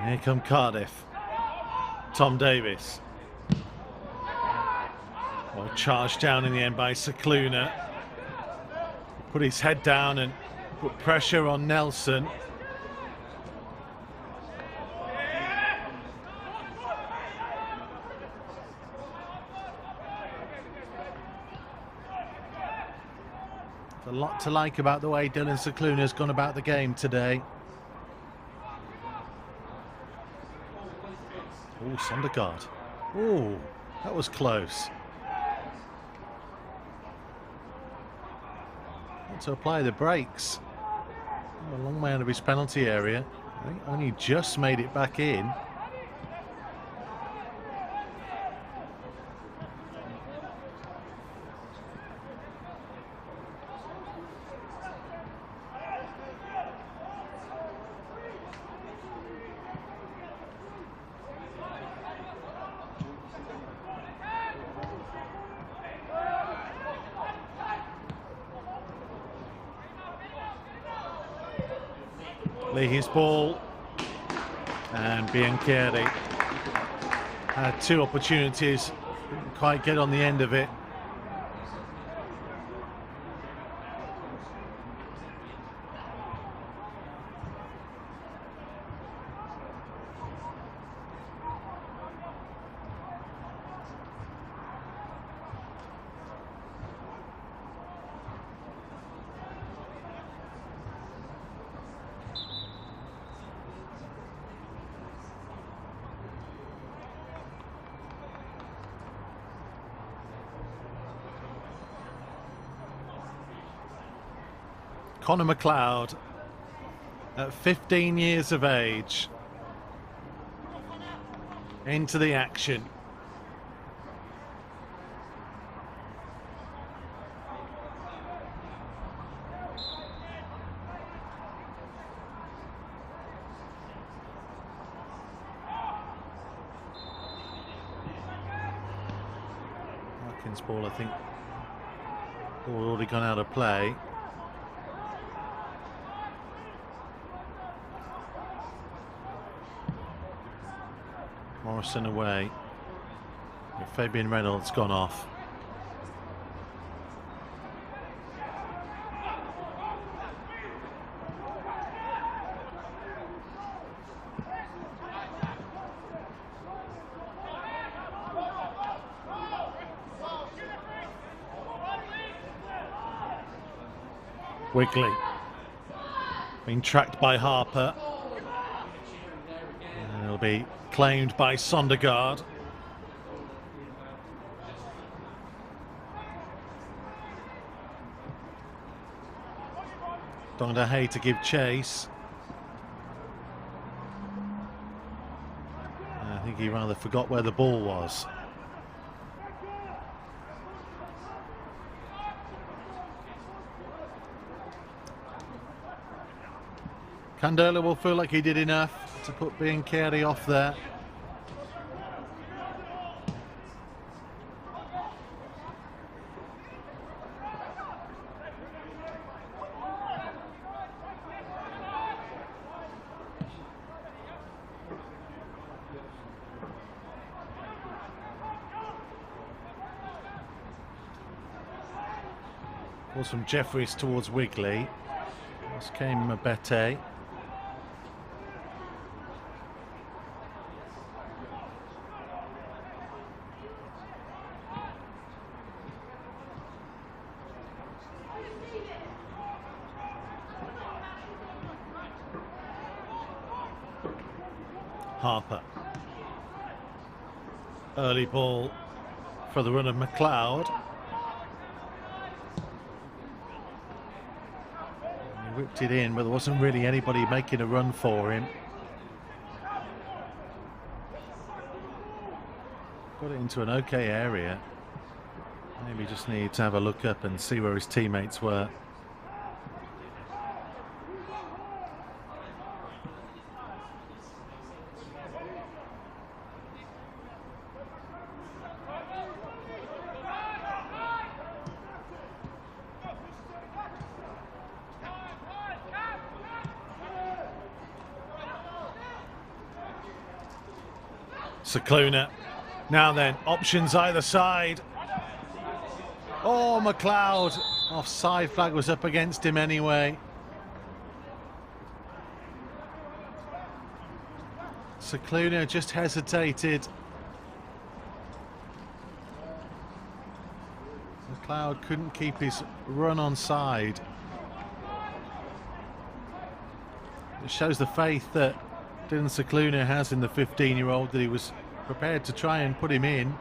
Here come Cardiff. Tom Davies. Well, charged down in the end by Scicluna. Put his head down and put pressure on Nelson. There's a lot to like about the way Dylan Scicluna's gone about the game today. Oh, Sondergaard. Oh, that was close. got to apply the brakes. A long way out of his penalty area. I think only just made it back in. Leahy's ball, and Biancheri had two opportunities, didn't quite get on the end of it. Conor McLeod, at 15 years of age, into the action. Watkins' ball, I think, ball already gone out of play. Morrison away. Fabian Reynolds gone off. Wigley being tracked by Harper. And it'll be claimed by Sondergaard. Dondahay to give chase. I think he rather forgot where the ball was. Candola will feel like he did enough to put Biancheri off there. Balls from Jeffries towards Wigley. This came Mabete. Harper. Early ball for the run of McLeod. He whipped it in, but there wasn't really anybody making a run for him. Got it into an okay area. Maybe just need to have a look up and see where his teammates were. Cicluna. Now then, options either side. Oh, McLeod. Offside flag was up against him anyway. Cicluna just hesitated. McLeod couldn't keep his run on side. It shows the faith that Dylan Cicluna has in the 15-year-old, that he was prepared to try and put him in.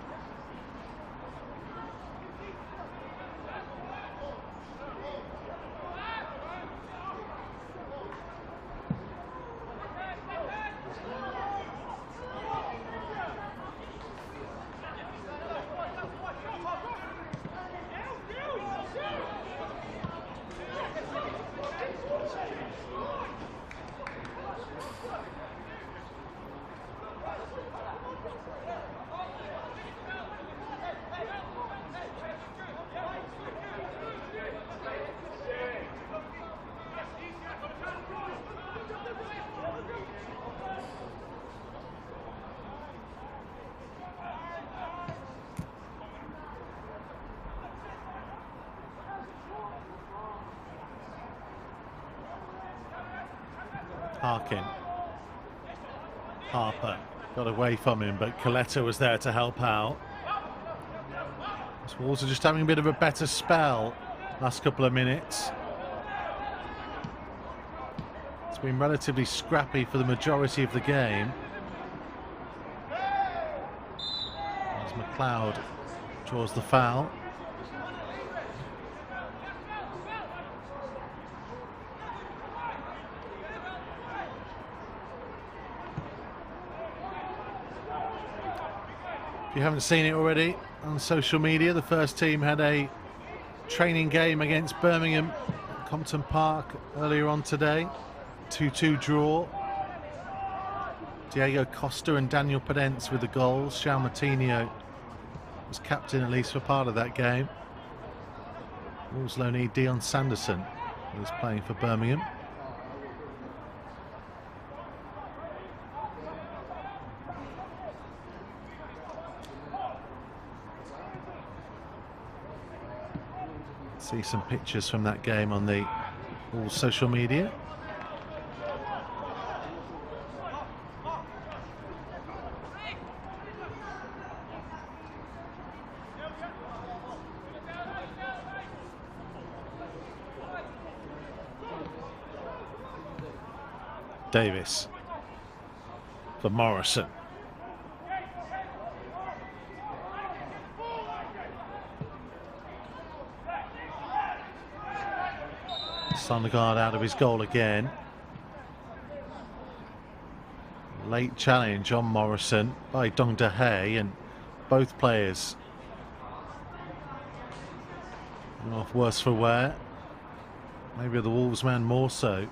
Harkin. Harper got away from him, but Coletta was there to help out. Wolves are just having a bit of a better spell last couple of minutes. It's been relatively scrappy for the majority of the game. As McLeod draws the foul. If you haven't seen it already on social media, the first team had a training game against Birmingham at Compton Park earlier on today. 2-2 draw. Diego Costa and Daniel Pedence with the goals. João Martinho was captain at least for part of that game. Wolves loanee Dion Sanderson was playing for Birmingham. See some pictures from that game on the Wolves social media. Davis for Morrison. Sondergaard out of his goal again. Late challenge on Morrison by Dong De Hay, and both players off worse for wear. Maybe the Wolves man more so.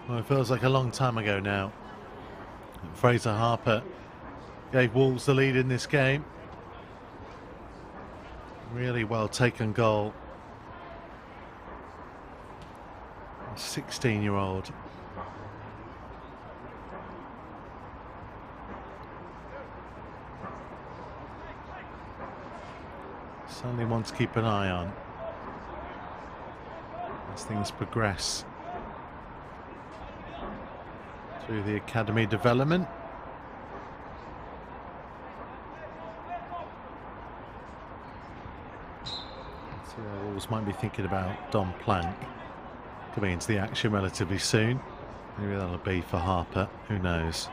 Well, it feels like a long time ago now. Fraser Harper gave Wolves the lead in this game. Really well taken goal. A 16-year-old. Certainly one to keep an eye on as things progress through the academy development. So Wolves might be thinking about Don Plank coming into the action relatively soon. Maybe that'll be for Harper, who knows.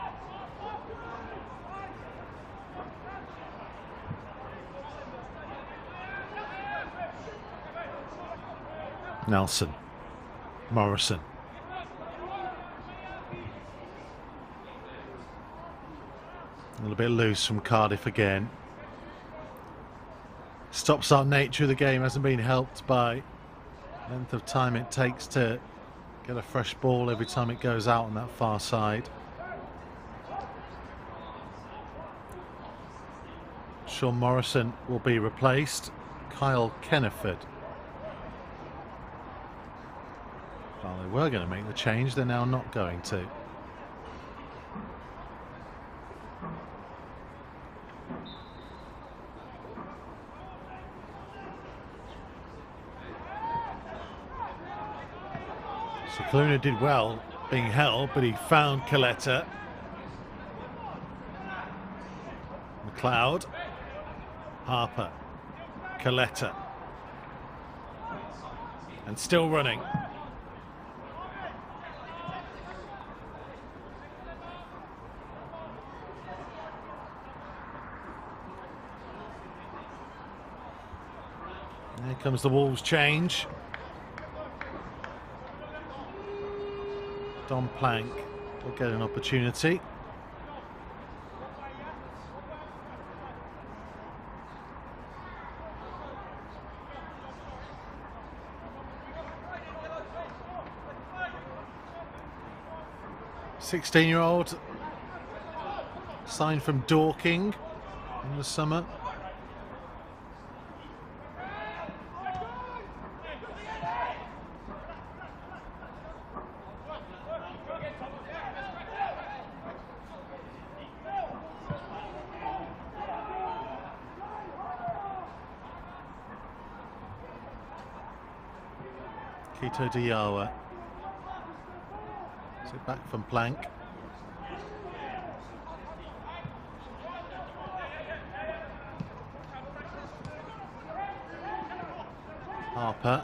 Nelson, Morrison. A little bit loose from Cardiff again. Stop-start nature of the game hasn't been helped by length of time it takes to get a fresh ball every time it goes out on that far side. Sean Morrison will be replaced. Kyle Kenneford. Well, they were going to make the change, they're now not going to. So Cluna did well being held, but he found Coletta. McLeod. Harper. Coletta. And still running. Here comes the Wolves change. Don Plank They'll get an opportunity. "16-year-old, signed from Dorking in the summer. Kito Diawa. Sit back from Plank. Harper.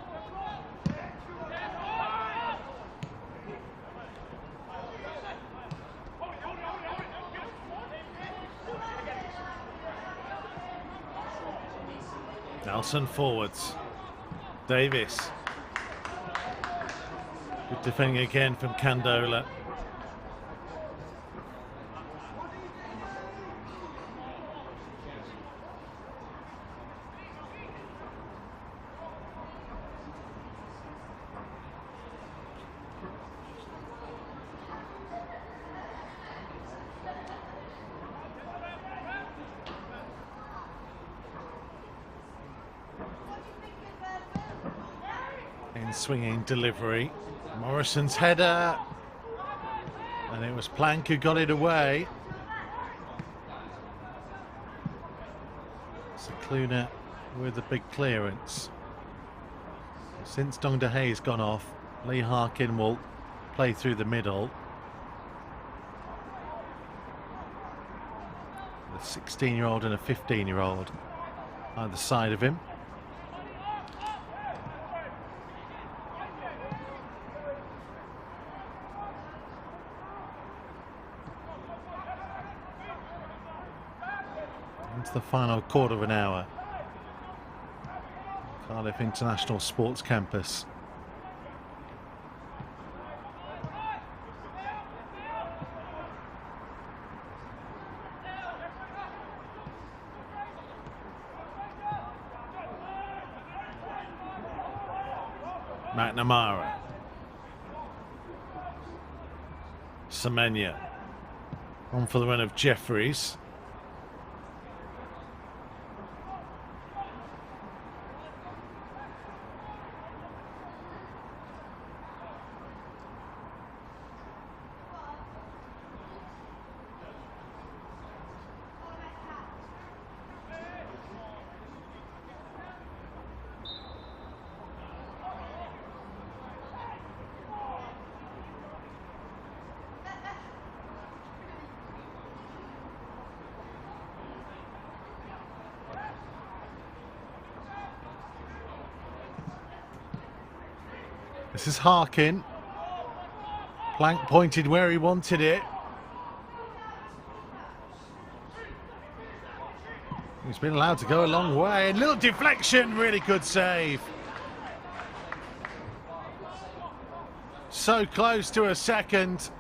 Nelson forwards. Davis. Good defending again from Candola. In swinging delivery. Morrison's header, and it was Plank who got it away. Cicluna with a big clearance. Since Dong DeHay's gone off, Lee Harkin will play through the middle. A 16-year-old and a 15-year-old either side of him. Into the final quarter of an hour. Cardiff International Sports Campus. McNamara. Semenya. On for the run of Jeffries. This is Harkin. Plank pointed where he wanted it. He's been allowed to go a long way. A little deflection, really good save. So close to a second.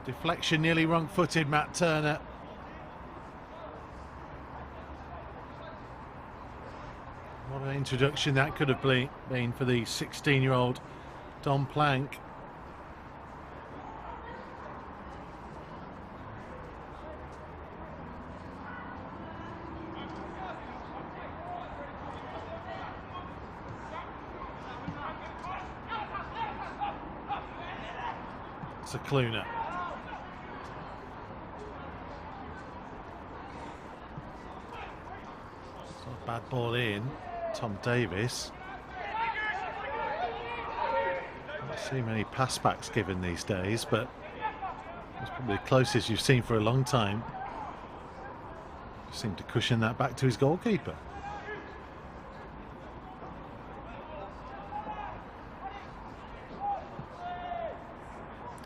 Deflection nearly wrong-footed, Matt Turner. What an introduction that could have been for the 16-year-old Don Plank. Cicluna. It's not a bad ball in. Tom Davis. Don't see many passbacks given these days, but it's probably the closest you've seen for a long time. Seemed to cushion that back to his goalkeeper.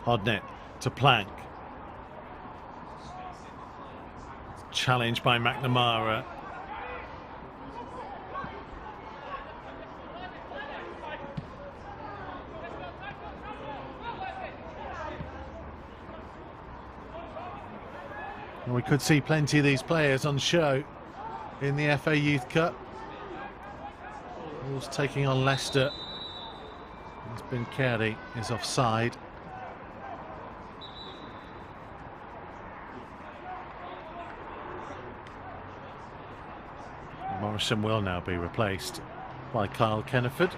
Hodnett to Plank. Challenged by McNamara. And we could see plenty of these players on show in the FA Youth Cup. Wolves taking on Leicester. It's been Carey is offside. Morrison will now be replaced by Kyle Kenneford.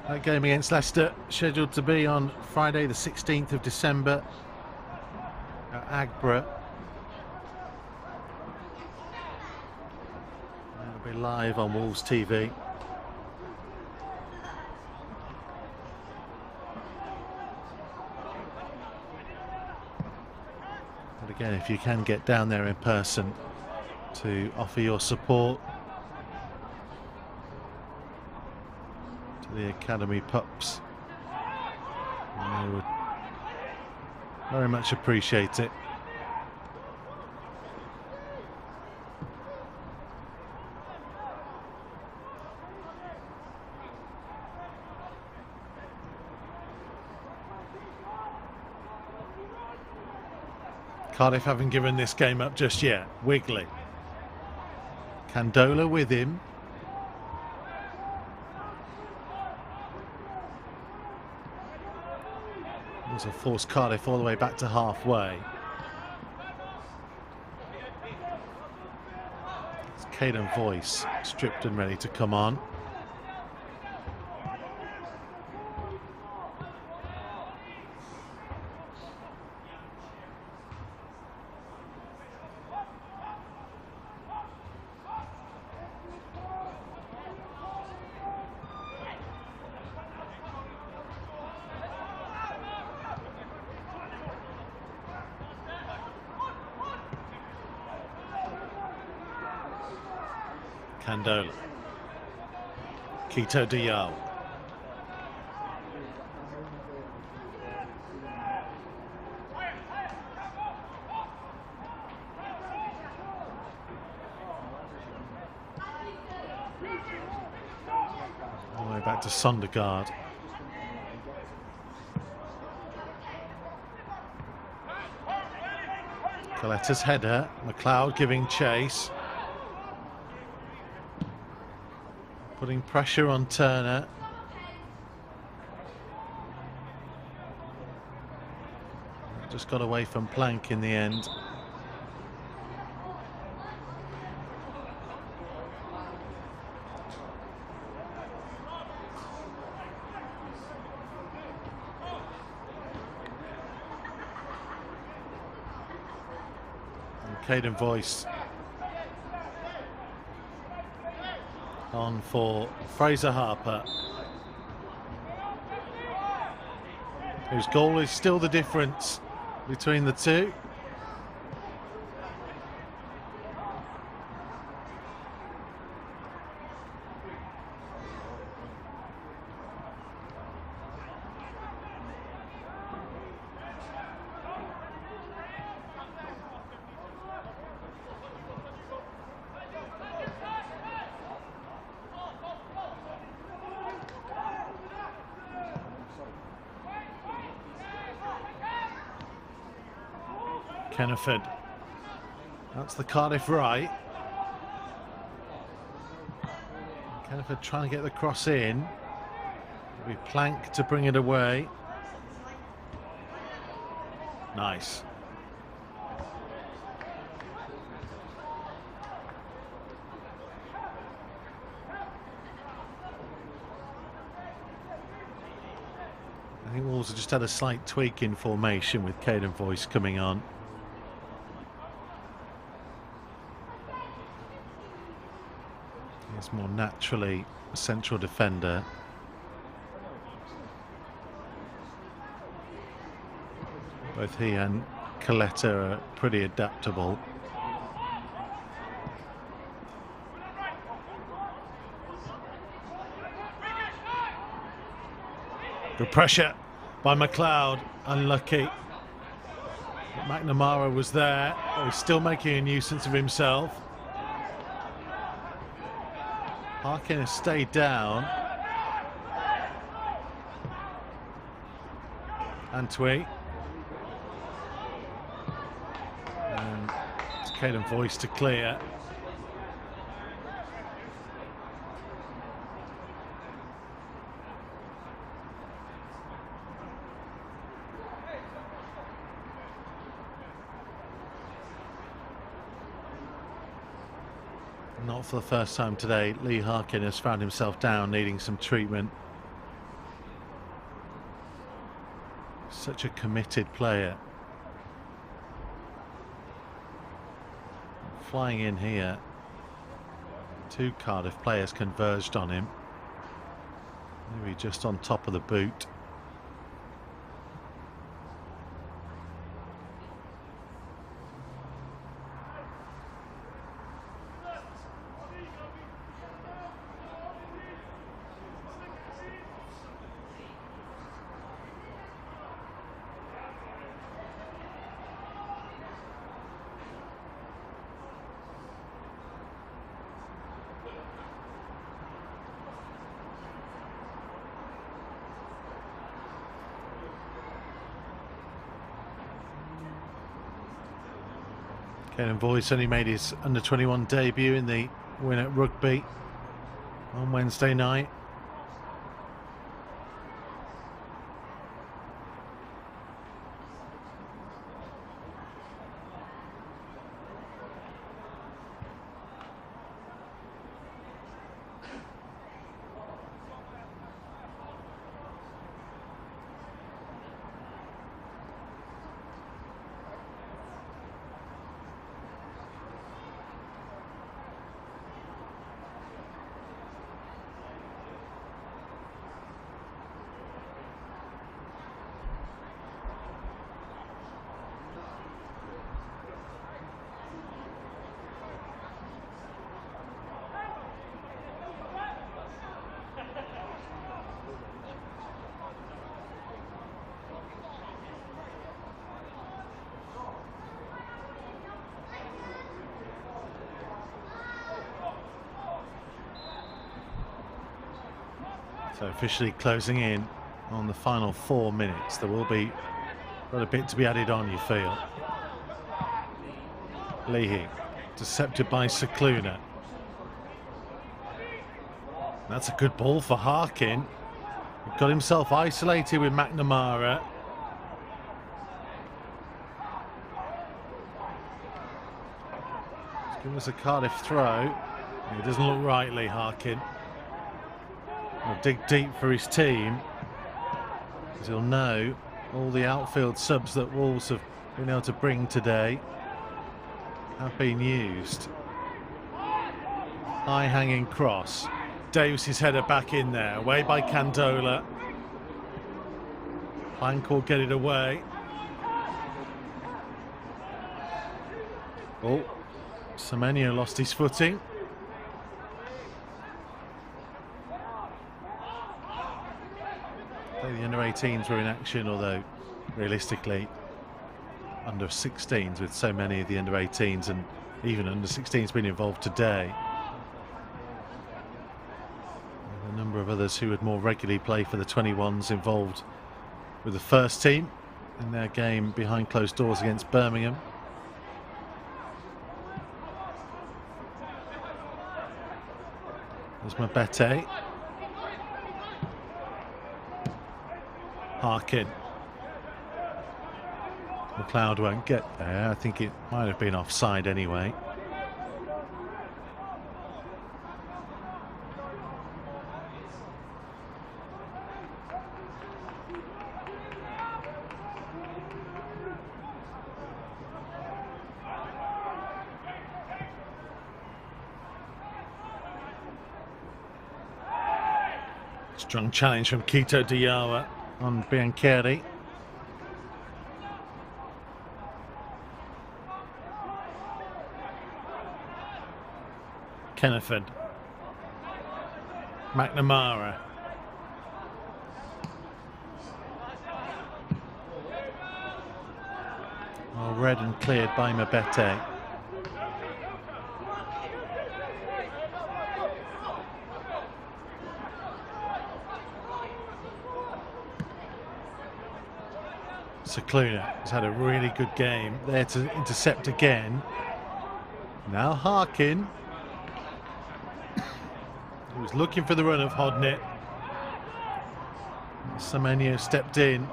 That game against Leicester scheduled to be on Friday the 16th of December at Agborough. It'll be live on Wolves TV. But again, if you can get down there in person to offer your support to the academy pups, they would very much appreciate it. Cardiff haven't given this game up just yet. Wiggly. Candola with him. This will force Cardiff all the way back to halfway. It's Caden Voice stripped and ready to come on. Candola. Quito Dial. All the way back to Sondergaard. Coletta's header. McLeod giving chase. Putting pressure on Turner. Just got away from Plank in the end. And Caden Voice on for Fraser Harper, whose goal is still the difference between the two. Kenneford. That's the Cardiff right. Kenneford trying to get the cross in. It'll be Plank to bring it away. Nice. I think Wolves have just had a slight tweak in formation with Caden Voice coming on. He's more naturally a central defender. Both he and Coletta are pretty adaptable. Good pressure by McLeod, unlucky. But McNamara was there, but he's still making a nuisance of himself. Harkin has stayed down. Antwi. And it's Caden Voice to clear. Not for the first time today, Lee Harkin has found himself down, needing some treatment. Such a committed player. Flying in here. Two Cardiff players converged on him. Maybe just on top of the boot. Caden Voice only made his under-21 debut in the win at Rugby on Wednesday night. So officially closing in on the final 4 minutes. There will be quite a bit to be added on, you feel. Leahy, intercepted by Cicluna. That's a good ball for Harkin. He got himself isolated with McNamara. Let's give us a Cardiff throw. It doesn't look right, Lee Harkin. He'll dig deep for his team, because he'll know all the outfield subs that Wolves have been able to bring today have been used. High hanging cross. Davis's header back in there, away by Candola. Plank will get it away. Oh, Semenyo lost his footing. The under-18s were in action, although realistically under-16s, with so many of the under-18s and even under-16s being involved today. And a number of others who would more regularly play for the 21s involved with the first team in their game behind closed doors against Birmingham. There's Mabete. Harkin. McLeod won't get there. I think it might have been offside anyway. Strong challenge from Quito Diawa on Biancheri. Kenneford. McNamara. Well, read and cleared by Mabete. Cicluna has had a really good game there to intercept again. Now Harkin. He was looking for the run of Hodnett. Semenyo stepped in.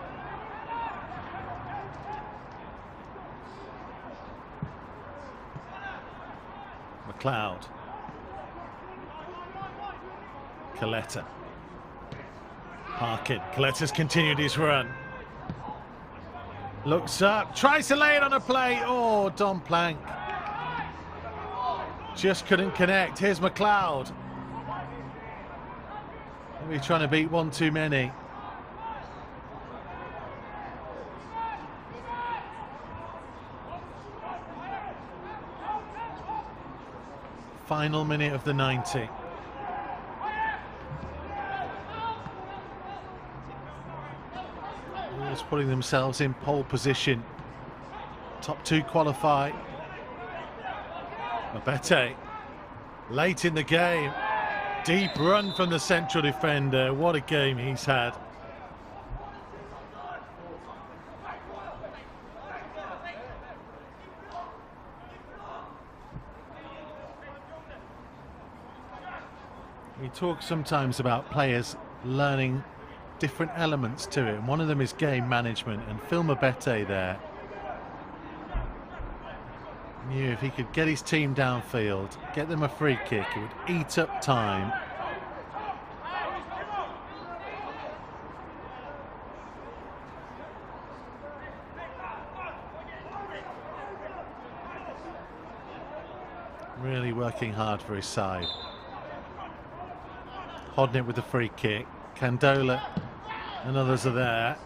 McLeod. Coletta. Harkin. Coletta's continued his run. Looks up, tries to lay it on a play. Oh, Don Plank just couldn't connect. Here's McLeod. Maybe trying to beat one too many. Final minute of the 90. Wolves putting themselves in pole position. Top two qualify. Abete, late in the game. Deep run from the central defender. What a game he's had. We talk sometimes about players learning different elements to it, and one of them is game management, and Phil Abete there knew if he could get his team downfield, get them a free kick, it would eat up time. Really working hard for his side. Hodnett with the free kick. Candola and others are there.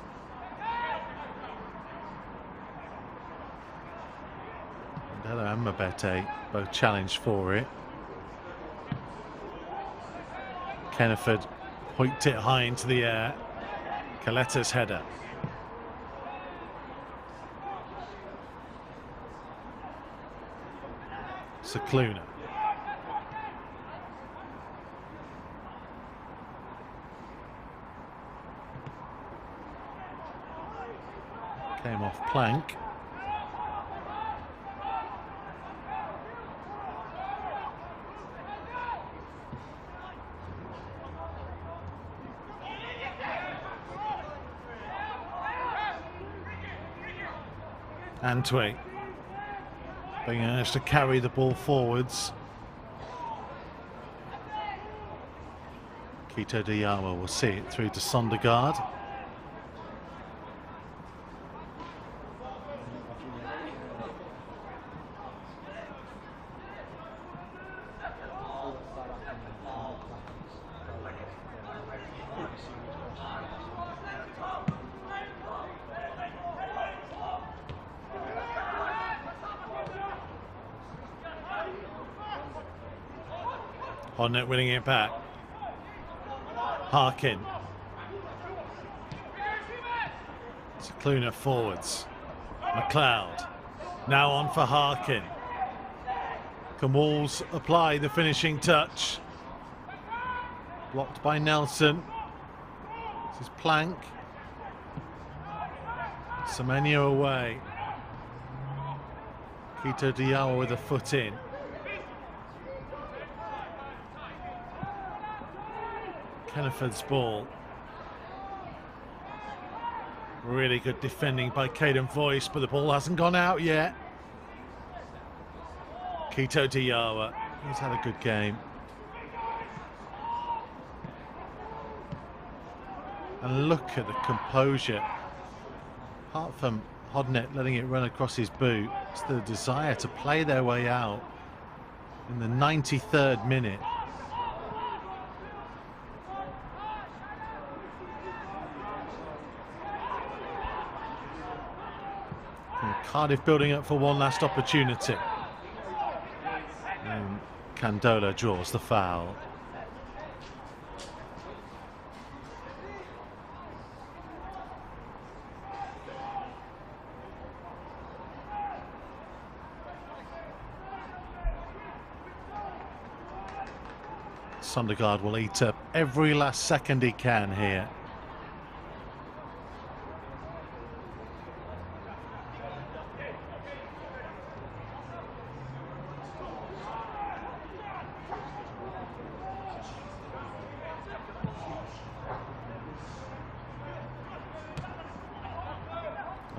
Candola and Abete both challenged for it. Kenneford hoiked it high into the air. Coletta's header. Cicluna. Came off Plank. Antwi being urged to carry the ball forwards. Quito Diawa will see it through to Sondergaard. Hodnett winning it back. Harkin. Cicluna forwards. McLeod. Now on for Harkin. Can Wolves apply the finishing touch? Blocked by Nelson. This is Plank. Semenyo away. Quito Diawa with a foot in. Kenneford's ball. Really good defending by Caden Voice, but the ball hasn't gone out yet. Quito Diawa, he's had a good game. And look at the composure. Apart from Hodnett letting it run across his boot, it's the desire to play their way out in the 93rd minute. Cardiff building up for one last opportunity. And Candola draws the foul. Sondergaard will eat up every last second he can here.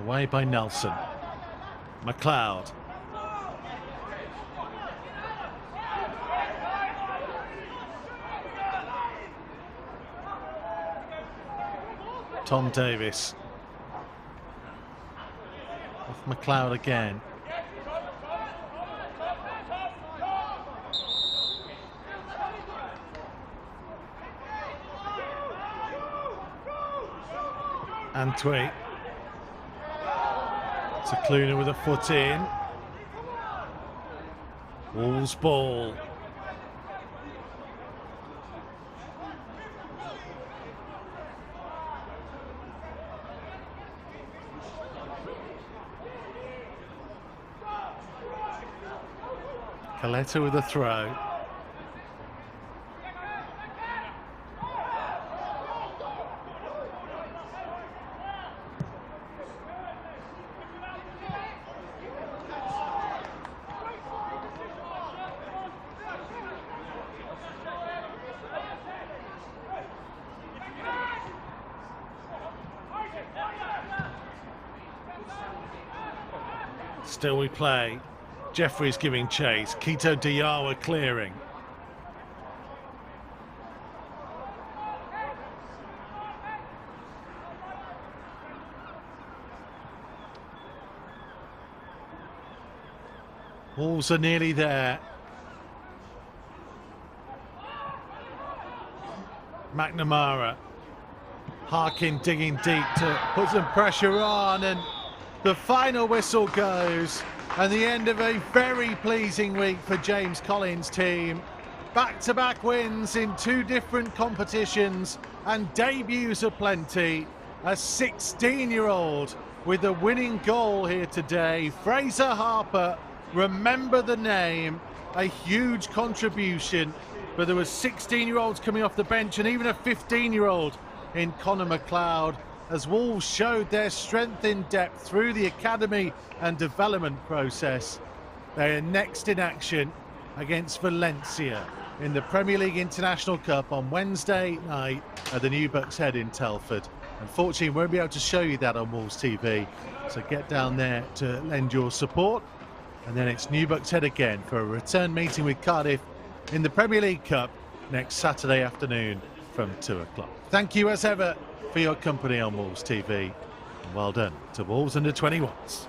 Away by Nelson. McLeod. Tom Davis. Off McLeod again. Antwi. Cicluna with a foot in. Wolves ball. Coletta with a throw. Still we play. Jeffries giving chase. Quito Diawa clearing. Wolves are nearly there. McNamara. Harkin digging deep to put some pressure on, and the final whistle goes, and the end of a very pleasing week for James Collins' team. Back-to-back wins in two different competitions and debuts aplenty. A 16-year-old with a winning goal here today. Fraser Harper, remember the name, a huge contribution. But there were 16-year-olds coming off the bench and even a 15-year-old in Connor McLeod, as Wolves showed their strength in depth through the academy and development process. They are next in action against Valencia in the Premier League International Cup on Wednesday night at the New Bucks Head in Telford. Unfortunately, we won't be able to show you that on Wolves TV, so get down there to lend your support. And then it's New Bucks Head again for a return meeting with Cardiff in the Premier League Cup next Saturday afternoon from 2 o'clock. Thank you as ever for your company on Wolves TV, and well done to Wolves under 21s.